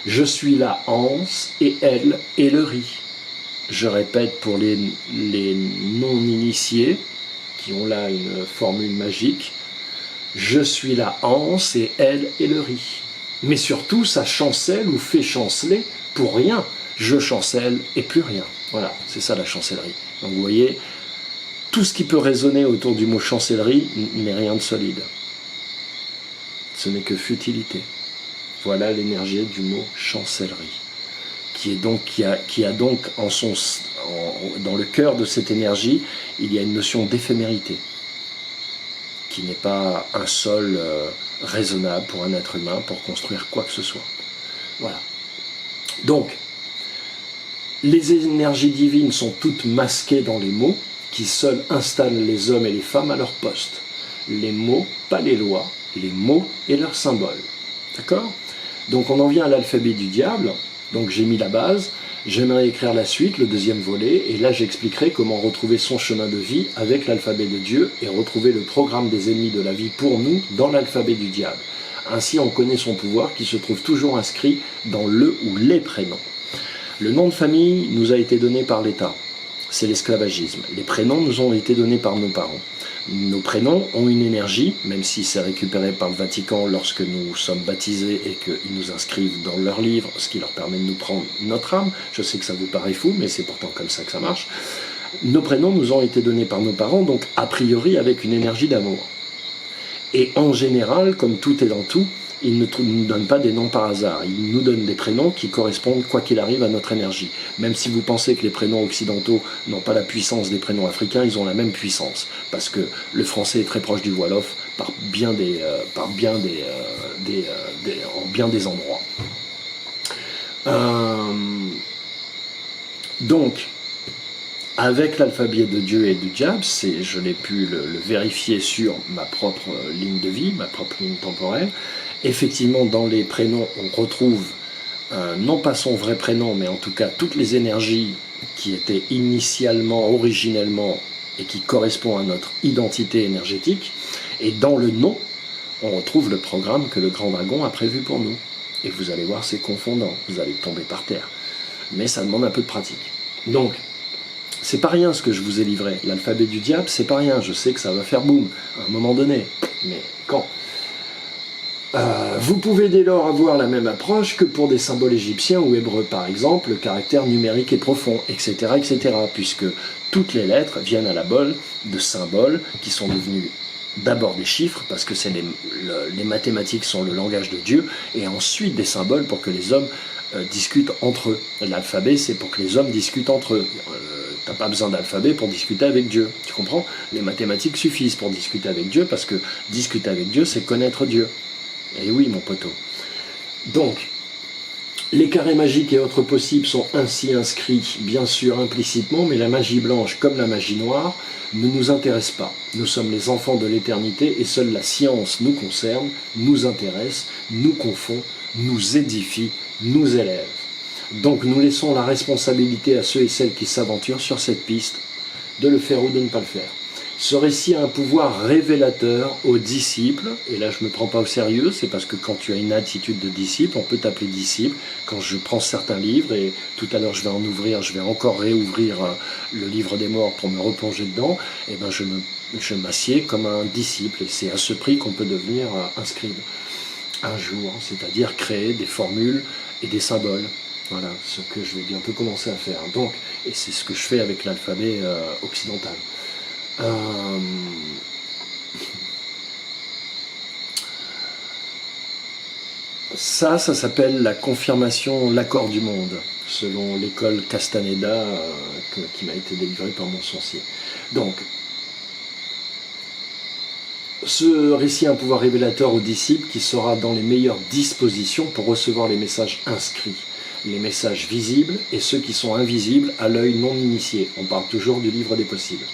Je suis la anse et elle est le riz. Je répète pour les non-initiés qui ont là une formule magique. Je suis la anse et elle est le riz. Mais surtout, ça chancelle ou fait chanceler pour rien. Je chancelle et plus rien. Voilà, c'est ça la chancellerie. Donc vous voyez, tout ce qui peut résonner autour du mot chancellerie n'est rien de solide. Ce n'est que futilité. Voilà l'énergie du mot chancellerie, qui a donc dans le cœur de cette énergie, il y a une notion d'éphémérité, qui n'est pas un sol raisonnable pour un être humain pour construire quoi que ce soit. Voilà. Donc, les énergies divines sont toutes masquées dans les mots, qui seuls installent les hommes et les femmes à leur poste. Les mots, pas les lois, les mots et leurs symboles. D'accord ? Donc on en vient à l'alphabet du diable, donc j'ai mis la base, j'aimerais écrire la suite, le deuxième volet, et là j'expliquerai comment retrouver son chemin de vie avec l'alphabet de Dieu et retrouver le programme des ennemis de la vie pour nous dans l'alphabet du diable. Ainsi on connaît son pouvoir qui se trouve toujours inscrit dans le ou les prénoms. Le nom de famille nous a été donné par l'État, c'est l'esclavagisme. Les prénoms nous ont été donnés par nos parents. Nos prénoms ont une énergie, même si c'est récupéré par le Vatican lorsque nous sommes baptisés et qu'ils nous inscrivent dans leur livre, ce qui leur permet de nous prendre notre âme. Je sais que ça vous paraît fou, mais c'est pourtant comme ça que ça marche. Nos prénoms nous ont été donnés par nos parents, donc a priori avec une énergie d'amour. Et en général, comme tout est dans tout, ils ne nous donnent pas des noms par hasard. Ils nous donnent des prénoms qui correspondent, quoi qu'il arrive, à notre énergie. Même si vous pensez que les prénoms occidentaux n'ont pas la puissance des prénoms africains, ils ont la même puissance. Parce que le français est très proche du wolof en bien des endroits. Donc, avec l'alphabet de Dieu et du diable, je l'ai pu le vérifier sur ma propre ligne de vie, ma propre ligne temporelle. Effectivement, dans les prénoms, on retrouve non pas son vrai prénom, mais en tout cas toutes les énergies qui étaient initialement, originellement, et qui correspondent à notre identité énergétique. Et dans le nom, on retrouve le programme que le grand dragon a prévu pour nous. Et vous allez voir, c'est confondant, vous allez tomber par terre. Mais ça demande un peu de pratique. Donc, c'est pas rien ce que je vous ai livré. L'alphabet du diable, c'est pas rien. Je sais que ça va faire boum à un moment donné. Mais quand vous pouvez dès lors avoir la même approche que pour des symboles égyptiens ou hébreux, par exemple, le caractère numérique est profond, etc., etc., puisque toutes les lettres viennent à la base de symboles qui sont devenus d'abord des chiffres, parce que les mathématiques sont le langage de Dieu, et ensuite des symboles pour que les hommes discutent entre eux. L'alphabet, c'est pour que les hommes discutent entre eux. T'as pas besoin d'alphabet pour discuter avec Dieu, tu comprends? Les mathématiques suffisent pour discuter avec Dieu, parce que discuter avec Dieu, c'est connaître Dieu. Et oui, mon poteau. Donc, les carrés magiques et autres possibles sont ainsi inscrits, bien sûr, implicitement, mais la magie blanche, comme la magie noire, ne nous intéresse pas. Nous sommes les enfants de l'éternité et seule la science nous concerne, nous intéresse, nous confond, nous édifie, nous élève. Donc nous laissons la responsabilité à ceux et celles qui s'aventurent sur cette piste de le faire ou de ne pas le faire. Ce récit a un pouvoir révélateur aux disciples, et là je ne me prends pas au sérieux, c'est parce que quand tu as une attitude de disciple, on peut t'appeler disciple. Quand je prends certains livres, et tout à l'heure je vais encore réouvrir le livre des morts pour me replonger dedans, et ben je m'assieds comme un disciple, et c'est à ce prix qu'on peut devenir un scribe un jour, c'est-à-dire créer des formules et des symboles. Voilà, ce que je vais bientôt commencer à faire. Donc, et c'est ce que je fais avec l'alphabet occidental. Ça s'appelle la confirmation, l'accord du monde, selon l'école Castaneda qui m'a été délivrée par mon sorcier. Donc, ce récit a un pouvoir révélateur aux disciples qui sera dans les meilleures dispositions pour recevoir les messages inscrits, les messages visibles et ceux qui sont invisibles à l'œil non initié. On parle toujours du livre des possibles.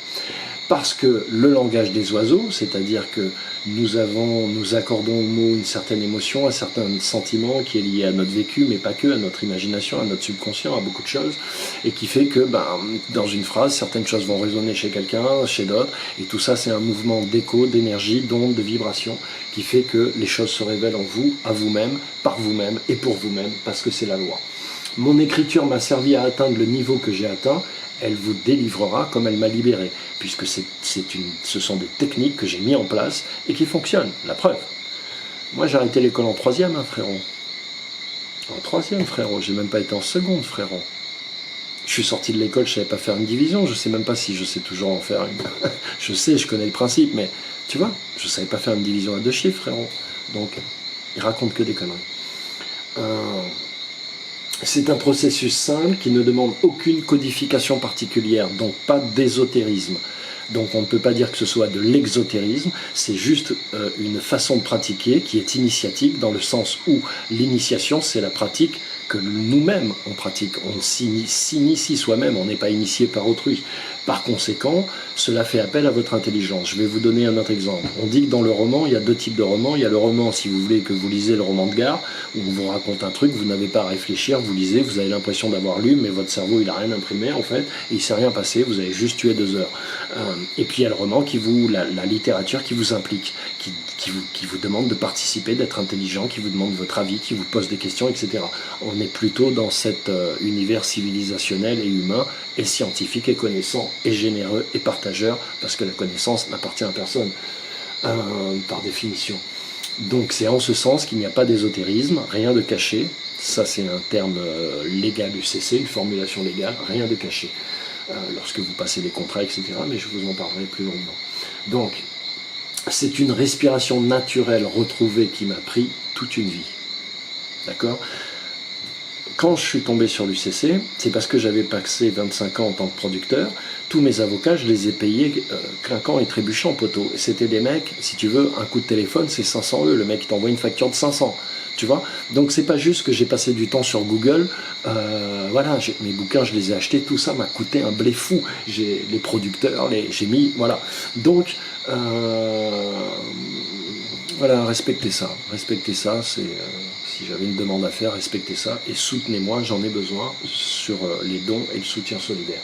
parce que le langage des oiseaux, c'est-à-dire que nous accordons au mot une certaine émotion, un certain sentiment qui est lié à notre vécu, mais pas que, à notre imagination, à notre subconscient, à beaucoup de choses, et qui fait que dans une phrase, certaines choses vont résonner chez quelqu'un, chez d'autres, et tout ça c'est un mouvement d'écho, d'énergie, d'onde, de vibration, qui fait que les choses se révèlent en vous, à vous-même, par vous-même et pour vous-même, parce que c'est la loi. Mon écriture m'a servi à atteindre le niveau que j'ai atteint, elle vous délivrera comme elle m'a libéré, puisque ce sont des techniques que j'ai mis en place et qui fonctionnent, la preuve. Moi j'ai arrêté l'école en 3e, frérot. En 3e, frérot, j'ai même pas été en seconde, frérot. Je suis sorti de l'école, je savais pas faire une division, je sais même pas si je sais toujours en faire une. Je connais le principe, mais tu vois, je savais pas faire une division à 2 chiffres, frérot. Donc, il raconte que des conneries. C'est un processus simple qui ne demande aucune codification particulière, donc pas d'ésotérisme. Donc on ne peut pas dire que ce soit de l'exotérisme, c'est juste une façon de pratiquer qui est initiatique dans le sens où l'initiation c'est la pratique que nous-mêmes on pratique, on s'initie soi-même, on n'est pas initié par autrui. Par conséquent, cela fait appel à votre intelligence. Je vais vous donner un autre exemple. On dit que dans le roman, il y a 2 types de romans. Il y a le roman, si vous voulez, que vous lisez le roman de gare, où on vous raconte un truc, vous n'avez pas à réfléchir, vous lisez, vous avez l'impression d'avoir lu, mais votre cerveau, il n'a rien imprimé, en fait, et il ne s'est rien passé, vous avez juste tué 2 heures. Et puis il y a le roman, la littérature qui vous implique, qui vous demande de participer, d'être intelligent, qui vous demande votre avis, qui vous pose des questions, etc. On est plutôt dans cet univers civilisationnel et humain, et scientifique et connaissant, et généreux et partageur, parce que la connaissance n'appartient à personne, par définition. Donc c'est en ce sens qu'il n'y a pas d'ésotérisme, rien de caché, ça c'est un terme légal UCC, une formulation légale, rien de caché, lorsque vous passez des contrats, etc., mais je vous en parlerai plus longuement. Donc, c'est une respiration naturelle retrouvée qui m'a pris toute une vie. D'accord ? Quand je suis tombé sur l'UCC, c'est parce que j'avais passé 25 ans en tant que producteur. Tous mes avocats, je les ai payés clinquant et trébuchant, poteau. C'était des mecs, si tu veux, un coup de téléphone, c'est 500 €. Le mec, il t'envoie une facture de 500. Tu vois ? Donc, c'est pas juste que j'ai passé du temps sur Google. Voilà, mes bouquins, je les ai achetés. Tout ça m'a coûté un blé fou. Les producteurs, j'ai mis... Voilà. Donc... voilà, respectez ça, c'est si j'avais une demande à faire, respectez ça et soutenez-moi, j'en ai besoin sur les dons et le soutien solidaire.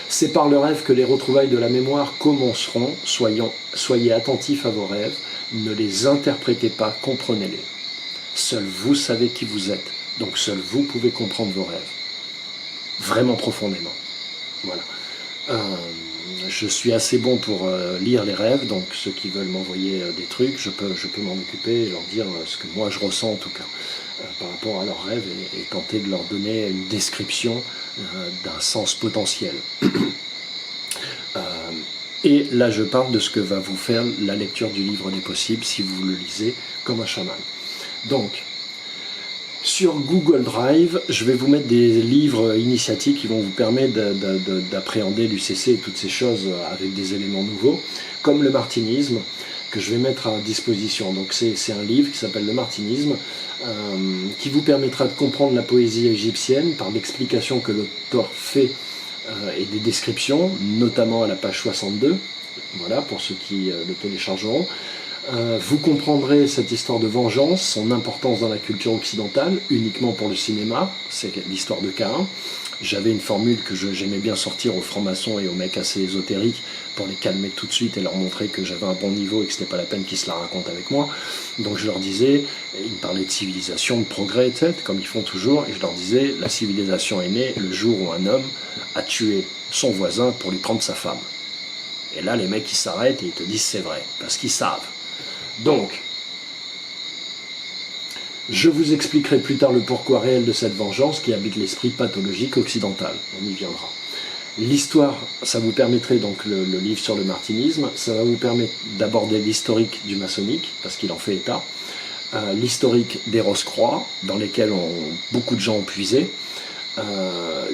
C'est par le rêve que les retrouvailles de la mémoire commenceront, soyez attentifs à vos rêves, ne les interprétez pas, comprenez-les. Seul vous savez qui vous êtes, donc seul vous pouvez comprendre vos rêves, vraiment profondément. Voilà. Je suis assez bon pour lire les rêves, donc ceux qui veulent m'envoyer des trucs, je peux m'en occuper et leur dire ce que moi je ressens en tout cas par rapport à leurs rêves et tenter de leur donner une description d'un sens potentiel. Et là je parle de ce que va vous faire la lecture du livre des possibles si vous le lisez comme un chaman. Donc, sur Google Drive, je vais vous mettre des livres initiatiques qui vont vous permettre d'appréhender l'UCC et toutes ces choses avec des éléments nouveaux, comme le martinisme, que je vais mettre à disposition. Donc c'est un livre qui s'appelle Le Martinisme, qui vous permettra de comprendre la poésie égyptienne par l'explication que l'auteur fait et des descriptions, notamment à la page 62, voilà, pour ceux qui le téléchargeront. Vous comprendrez cette histoire de vengeance, son importance dans la culture occidentale, uniquement pour le cinéma, c'est l'histoire de Caïn. J'avais une formule que j'aimais bien sortir aux francs-maçons et aux mecs assez ésotériques pour les calmer tout de suite et leur montrer que j'avais un bon niveau et que c'était pas la peine qu'ils se la racontent avec moi. Donc je leur disais, ils me parlaient de civilisation, de progrès, etc., comme ils font toujours, et je leur disais, la civilisation est née le jour où un homme a tué son voisin pour lui prendre sa femme. Et là, les mecs, ils s'arrêtent et ils te disent c'est vrai, parce qu'ils savent. Donc, je vous expliquerai plus tard le pourquoi réel de cette vengeance qui habite l'esprit pathologique occidental. On y viendra. L'histoire, ça vous permettrait, donc le livre sur le martinisme, ça va vous permettre d'aborder l'historique du maçonnique, parce qu'il en fait état, l'historique des Rose-Croix, dans lesquels beaucoup de gens ont puisé,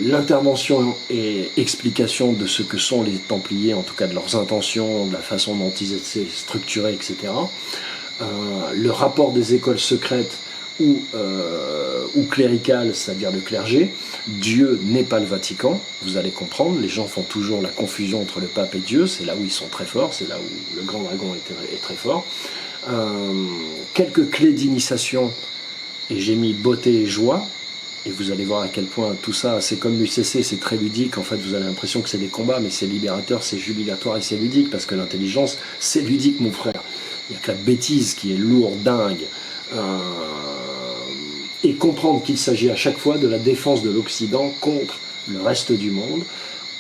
l'intervention et explication de ce que sont les Templiers, en tout cas de leurs intentions, de la façon dont ils étaient structurés, etc. Le rapport des écoles secrètes ou clérical, c'est-à-dire le clergé. Dieu n'est pas le Vatican, vous allez comprendre, les gens font toujours la confusion entre le pape et Dieu, c'est là où ils sont très forts, c'est là où le grand dragon est très fort. Quelques clés d'initiation, et j'ai mis beauté et joie, et vous allez voir à quel point tout ça, c'est comme l'UCC, c'est très ludique, en fait vous avez l'impression que c'est des combats, mais c'est libérateur, c'est jubilatoire et c'est ludique, parce que l'intelligence, c'est ludique mon frère. Il n'y a que la bêtise qui est lourde, dingue. Et comprendre qu'il s'agit à chaque fois de la défense de l'Occident contre le reste du monde,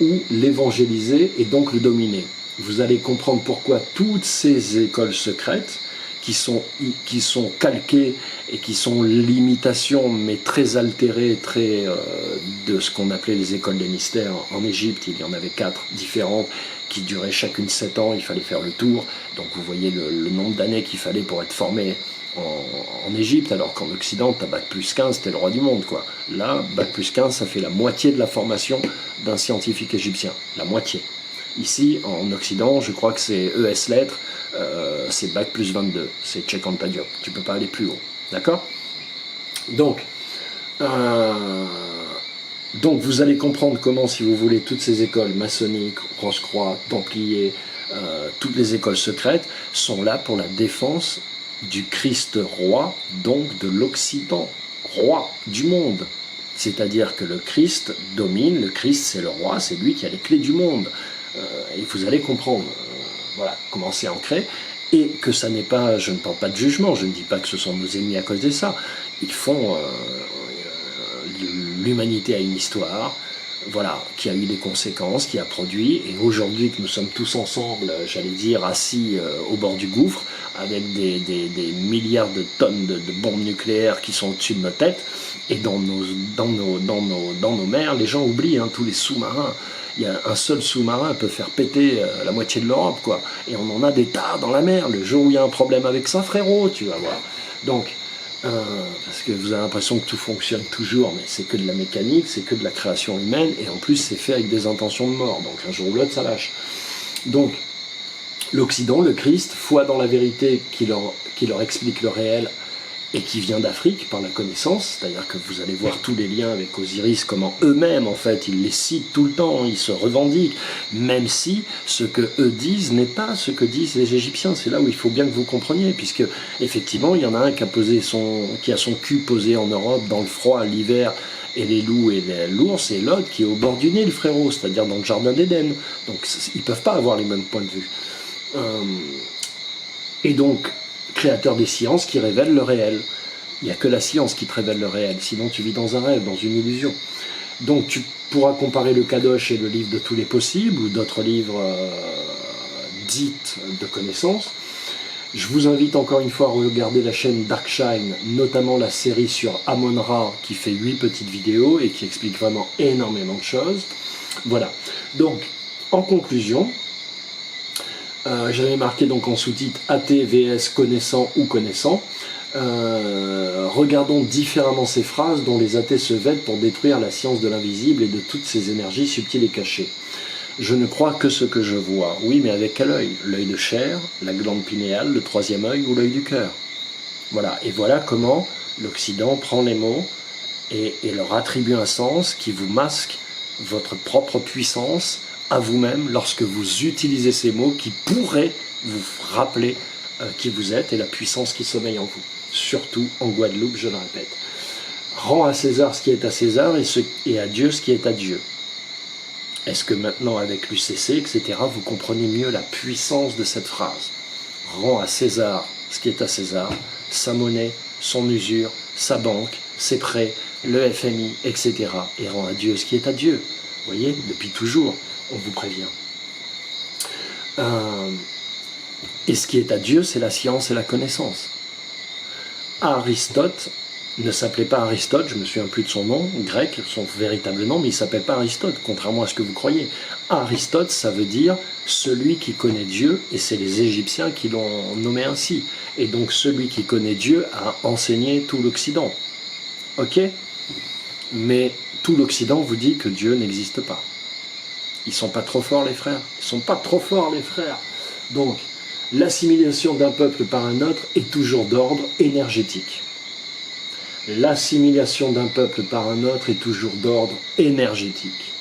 ou l'évangéliser et donc le dominer. Vous allez comprendre pourquoi toutes ces écoles secrètes, qui sont calquées et qui sont l'imitation, mais très altérée, de ce qu'on appelait les écoles des mystères. En Égypte, il y en avait 4 différentes, qui duraient chacune 7 ans, il fallait faire le tour. Donc vous voyez le nombre d'années qu'il fallait pour être formé en Égypte, alors qu'en Occident, t'as Bac plus 15, t'es le roi du monde, quoi. Là, Bac plus 15, ça fait la moitié de la formation d'un scientifique égyptien. La moitié. Ici, en Occident, je crois que c'est ES Lettres, c'est Bac plus 22. C'est Cheikh Anta Diop. Tu peux pas aller plus haut. D'accord ? Donc, vous allez comprendre comment, si vous voulez, toutes ces écoles maçonniques, Rose-Croix, Templiers, toutes les écoles secrètes, sont là pour la défense du Christ roi, donc de l'Occident, roi du monde. C'est-à-dire que le Christ domine, le Christ c'est le roi, c'est lui qui a les clés du monde. Et vous allez comprendre, voilà, comment c'est ancré, et que ça n'est pas, je ne parle pas de jugement, je ne dis pas que ce sont nos ennemis à cause de ça. Ils font, l'humanité a une histoire, voilà, qui a eu des conséquences, qui a produit, et aujourd'hui que nous sommes tous ensemble, j'allais dire, assis au bord du gouffre, avec des milliards de tonnes de bombes nucléaires qui sont au-dessus de nos têtes, et dans nos mers, les gens oublient, tous les sous-marins. Il y a un seul sous-marin peut faire péter la moitié de l'Europe, quoi. Et on en a des tas dans la mer. Le jour où il y a un problème avec ça, frérot, tu vas voir. Donc, parce que vous avez l'impression que tout fonctionne toujours, mais c'est que de la mécanique, c'est que de la création humaine, et en plus c'est fait avec des intentions de mort. Donc un jour ou l'autre, ça lâche. Donc, l'Occident, le Christ, foi dans la vérité qui leur explique le réel, et qui vient d'Afrique par la connaissance, c'est-à-dire que vous allez voir tous les liens avec Osiris, comment eux-mêmes, en fait, ils les citent tout le temps, ils se revendiquent, même si ce que eux disent n'est pas ce que disent les Égyptiens. C'est là où il faut bien que vous compreniez, puisque, effectivement, il y en a un qui a son cul posé en Europe, dans le froid, l'hiver, et les loups et l'ours, et l'autre qui est au bord du Nil, frérot, c'est-à-dire dans le jardin d'Éden. Donc, ils ne peuvent pas avoir les mêmes points de vue. Et donc, créateur des sciences qui révèlent le réel. Il n'y a que la science qui te révèle le réel, sinon tu vis dans un rêve, dans une illusion. Donc tu pourras comparer le Kadosh et le livre de tous les possibles, ou d'autres livres dites de connaissances. Je vous invite encore une fois à regarder la chaîne Darkshine, notamment la série sur Amon-Ra, qui fait 8 petites vidéos et qui explique vraiment énormément de choses. Voilà. Donc, en conclusion, j'avais marqué donc en sous-titre athée vs connaissant ou connaissant. Regardons différemment ces phrases dont les athées se vêtent pour détruire la science de l'invisible et de toutes ces énergies subtiles et cachées. Je ne crois que ce que je vois. Oui, mais avec quel œil? L'œil de chair, la glande pinéale, le troisième œil ou l'œil du cœur? Voilà. Et voilà comment l'Occident prend les mots et leur attribue un sens qui vous masque votre propre puissance à vous-même lorsque vous utilisez ces mots qui pourraient vous rappeler qui vous êtes et la puissance qui sommeille en vous. Surtout en Guadeloupe, je le répète. Rends à César ce qui est à César et à Dieu ce qui est à Dieu. Est-ce que maintenant, avec l'UCC, etc., vous comprenez mieux la puissance de cette phrase? Rends à César ce qui est à César, sa monnaie, son usure, sa banque, ses prêts, le FMI, etc. Et rends à Dieu ce qui est à Dieu. Vous voyez, depuis toujours, on vous prévient. Et ce qui est à Dieu, c'est la science et la connaissance. Aristote ne s'appelait pas Aristote, je me souviens plus de son nom, grec, son véritable nom, mais il ne s'appelle pas Aristote, contrairement à ce que vous croyez. Aristote, ça veut dire celui qui connaît Dieu, et c'est les Égyptiens qui l'ont nommé ainsi. Et donc celui qui connaît Dieu a enseigné tout l'Occident. Ok? Mais tout l'Occident vous dit que Dieu n'existe pas. Ils sont pas trop forts les frères. Ils sont pas trop forts les frères. Donc, l'assimilation d'un peuple par un autre est toujours d'ordre énergétique. L'assimilation d'un peuple par un autre est toujours d'ordre énergétique.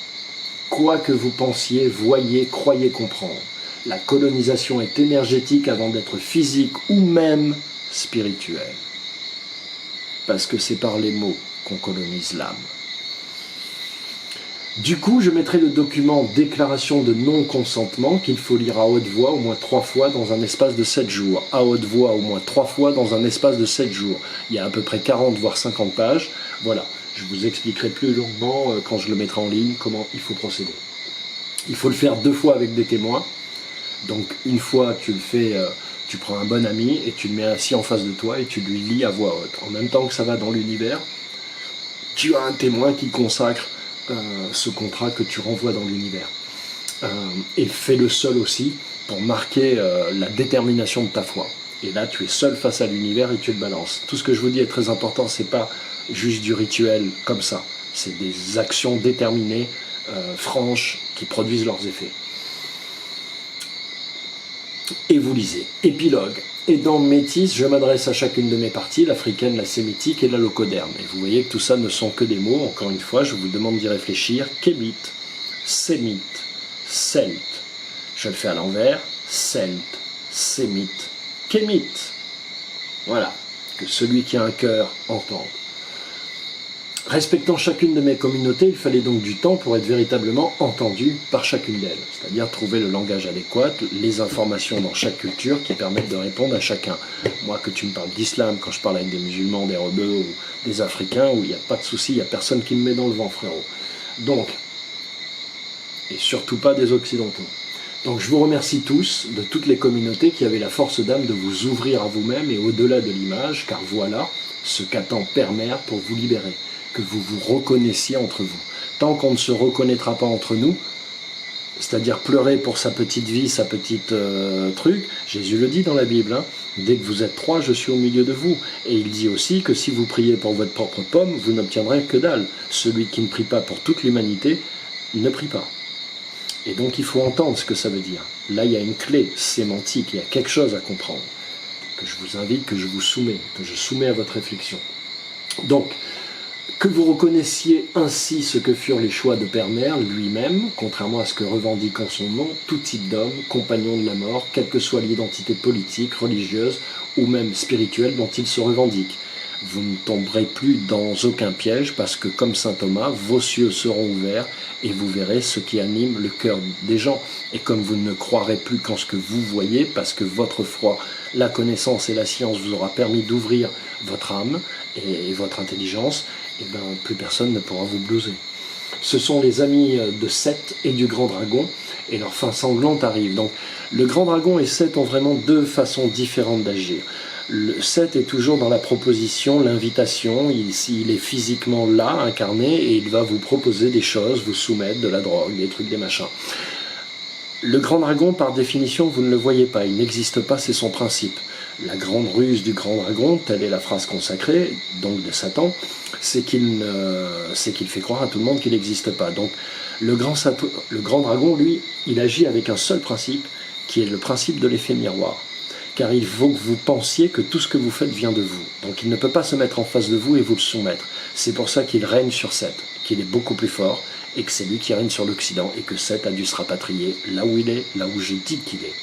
Quoi que vous pensiez, voyiez, croyez comprendre, la colonisation est énergétique avant d'être physique ou même spirituelle. Parce que c'est par les mots qu'on colonise l'âme. Du coup, je mettrai le document déclaration de non-consentement qu'il faut lire à haute voix au moins 3 fois dans un espace de 7 jours. À haute voix au moins 3 fois dans un espace de 7 jours. Il y a à peu près 40 voire 50 pages. Voilà, je vous expliquerai plus longuement quand je le mettrai en ligne comment il faut procéder. Il faut le faire 2 fois avec des témoins. Donc une fois tu le fais, tu prends un bon ami et tu le mets assis en face de toi et tu lui lis à voix haute. En même temps que ça va dans l'univers, tu as un témoin qui consacre ce contrat que tu renvoies dans l'univers. Et fais-le seul aussi pour marquer la détermination de ta foi. Et là, tu es seul face à l'univers et tu le balances. Tout ce que je vous dis est très important, c'est pas juste du rituel comme ça. C'est des actions déterminées, franches, qui produisent leurs effets. Et vous lisez. Épilogue. Et dans Métis, je m'adresse à chacune de mes parties, l'africaine, la sémitique et la locoderne. Et vous voyez que tout ça ne sont que des mots. Encore une fois, je vous demande d'y réfléchir. Kémite, sémite, celte. Je le fais à l'envers. Celte, sémite, kémite. Voilà. Que celui qui a un cœur entende. Respectant chacune de mes communautés, il fallait donc du temps pour être véritablement entendu par chacune d'elles, c'est-à-dire trouver le langage adéquat, les informations dans chaque culture qui permettent de répondre à chacun. Moi, que tu me parles d'islam, quand je parle avec des musulmans, des rebeux ou des africains, où il n'y a pas de souci, il n'y a personne qui me met dans le vent, frérot. Donc, et surtout pas des occidentaux. Donc je vous remercie tous, de toutes les communautés qui avaient la force d'âme de vous ouvrir à vous-même et au-delà de l'image, car voilà ce qu'attend Père Mère pour vous libérer. Que vous vous reconnaissiez entre vous. Tant qu'on ne se reconnaîtra pas entre nous, c'est-à-dire pleurer pour sa petite vie, sa petite truc, Jésus le dit dans la Bible, hein, dès que vous êtes 3, je suis au milieu de vous. Et il dit aussi que si vous priez pour votre propre pomme, vous n'obtiendrez que dalle. Celui qui ne prie pas pour toute l'humanité, il ne prie pas. Et donc il faut entendre ce que ça veut dire. Là, il y a une clé sémantique, il y a quelque chose à comprendre, que je vous invite, que je vous soumets, que je soumets à votre réflexion. Donc, que vous reconnaissiez ainsi ce que furent les choix de Père Mère lui-même, contrairement à ce que revendique en son nom tout type d'homme, compagnon de la mort, quelle que soit l'identité politique, religieuse ou même spirituelle dont il se revendique. Vous ne tomberez plus dans aucun piège parce que, comme saint Thomas, vos cieux seront ouverts et vous verrez ce qui anime le cœur des gens. Et comme vous ne croirez plus qu'en ce que vous voyez, parce que votre foi, la connaissance et la science vous aura permis d'ouvrir votre âme et votre intelligence, et bien plus personne ne pourra vous blouser. Ce sont les amis de Seth et du grand dragon, et leur fin sanglante arrive. Donc le grand dragon et Seth ont vraiment 2 façons différentes d'agir. Le Seth est toujours dans la proposition, l'invitation, il est physiquement là, incarné, et il va vous proposer des choses, vous soumettre de la drogue, des trucs, des machins. Le grand dragon, par définition, vous ne le voyez pas, il n'existe pas, c'est son principe. La grande ruse du grand dragon, telle est la phrase consacrée, donc de Satan, c'est qu'il fait croire à tout le monde qu'il n'existe pas. Donc le grand dragon, lui, il agit avec un seul principe, qui est le principe de l'effet miroir. Car il faut que vous pensiez que tout ce que vous faites vient de vous. Donc il ne peut pas se mettre en face de vous et vous le soumettre. C'est pour ça qu'il règne sur Seth, qu'il est beaucoup plus fort, et que c'est lui qui règne sur l'Occident, et que Seth a dû se rapatrier là où il est, là où je dis qu'il est.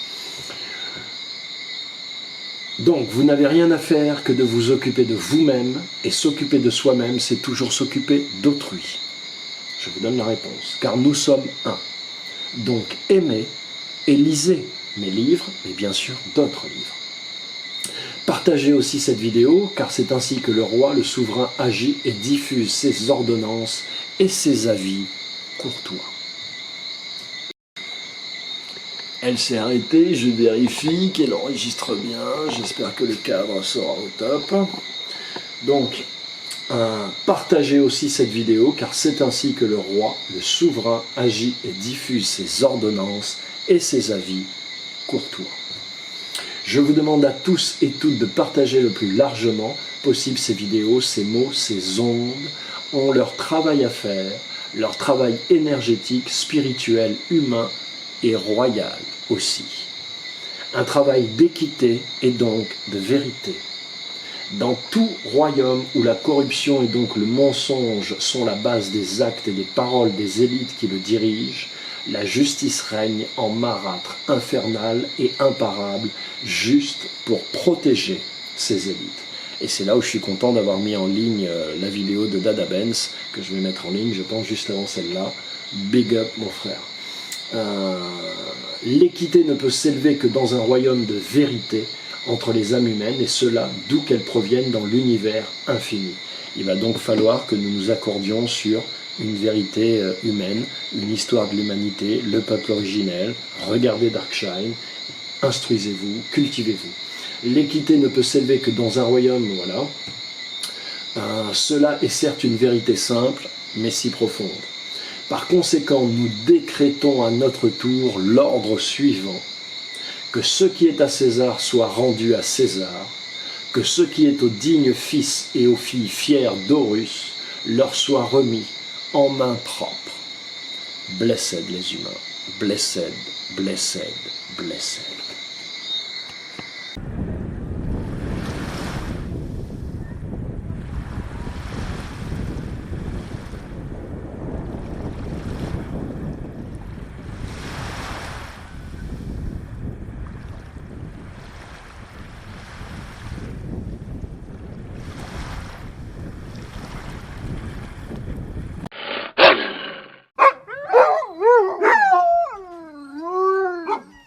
Donc, vous n'avez rien à faire que de vous occuper de vous-même, et s'occuper de soi-même, c'est toujours s'occuper d'autrui. Je vous donne la réponse, car nous sommes un. Donc, aimez et lisez mes livres, mais bien sûr d'autres livres. Partagez aussi cette vidéo, car c'est ainsi que le roi, le souverain, agit et diffuse ses ordonnances et ses avis courtois. Elle s'est arrêtée, je vérifie qu'elle enregistre bien, j'espère que le cadre sera au top. Donc, partagez aussi cette vidéo, car c'est ainsi que le roi, le souverain, agit et diffuse ses ordonnances et ses avis courtois. Je vous demande à tous et toutes de partager le plus largement possible ces vidéos, ces mots, ces ondes ont leur travail à faire, leur travail énergétique, spirituel, humain et royal aussi. Un travail d'équité et donc de vérité. Dans tout royaume où la corruption et donc le mensonge sont la base des actes et des paroles des élites qui le dirigent, la justice règne en marâtre infernal et imparable, juste pour protéger ces élites. Et c'est là où je suis content d'avoir mis en ligne la vidéo de Dada Benz, que je vais mettre en ligne, je pense, juste avant celle-là. Big up, mon frère. L'équité ne peut s'élever que dans un royaume de vérité entre les âmes humaines, et cela d'où qu'elles proviennent dans l'univers infini. Il va donc falloir que nous nous accordions sur une vérité humaine, une histoire de l'humanité, le peuple originel. Regardez Darkshine, instruisez-vous, cultivez-vous. L'équité ne peut s'élever que dans un royaume, voilà. Cela est certes une vérité simple, mais si profonde. Par conséquent, nous décrétons à notre tour l'ordre suivant: que ce qui est à César soit rendu à César, que ce qui est aux dignes fils et aux filles fières d'Horus leur soit remis en main propre. Blessed les humains, blessed, blessed, blessed.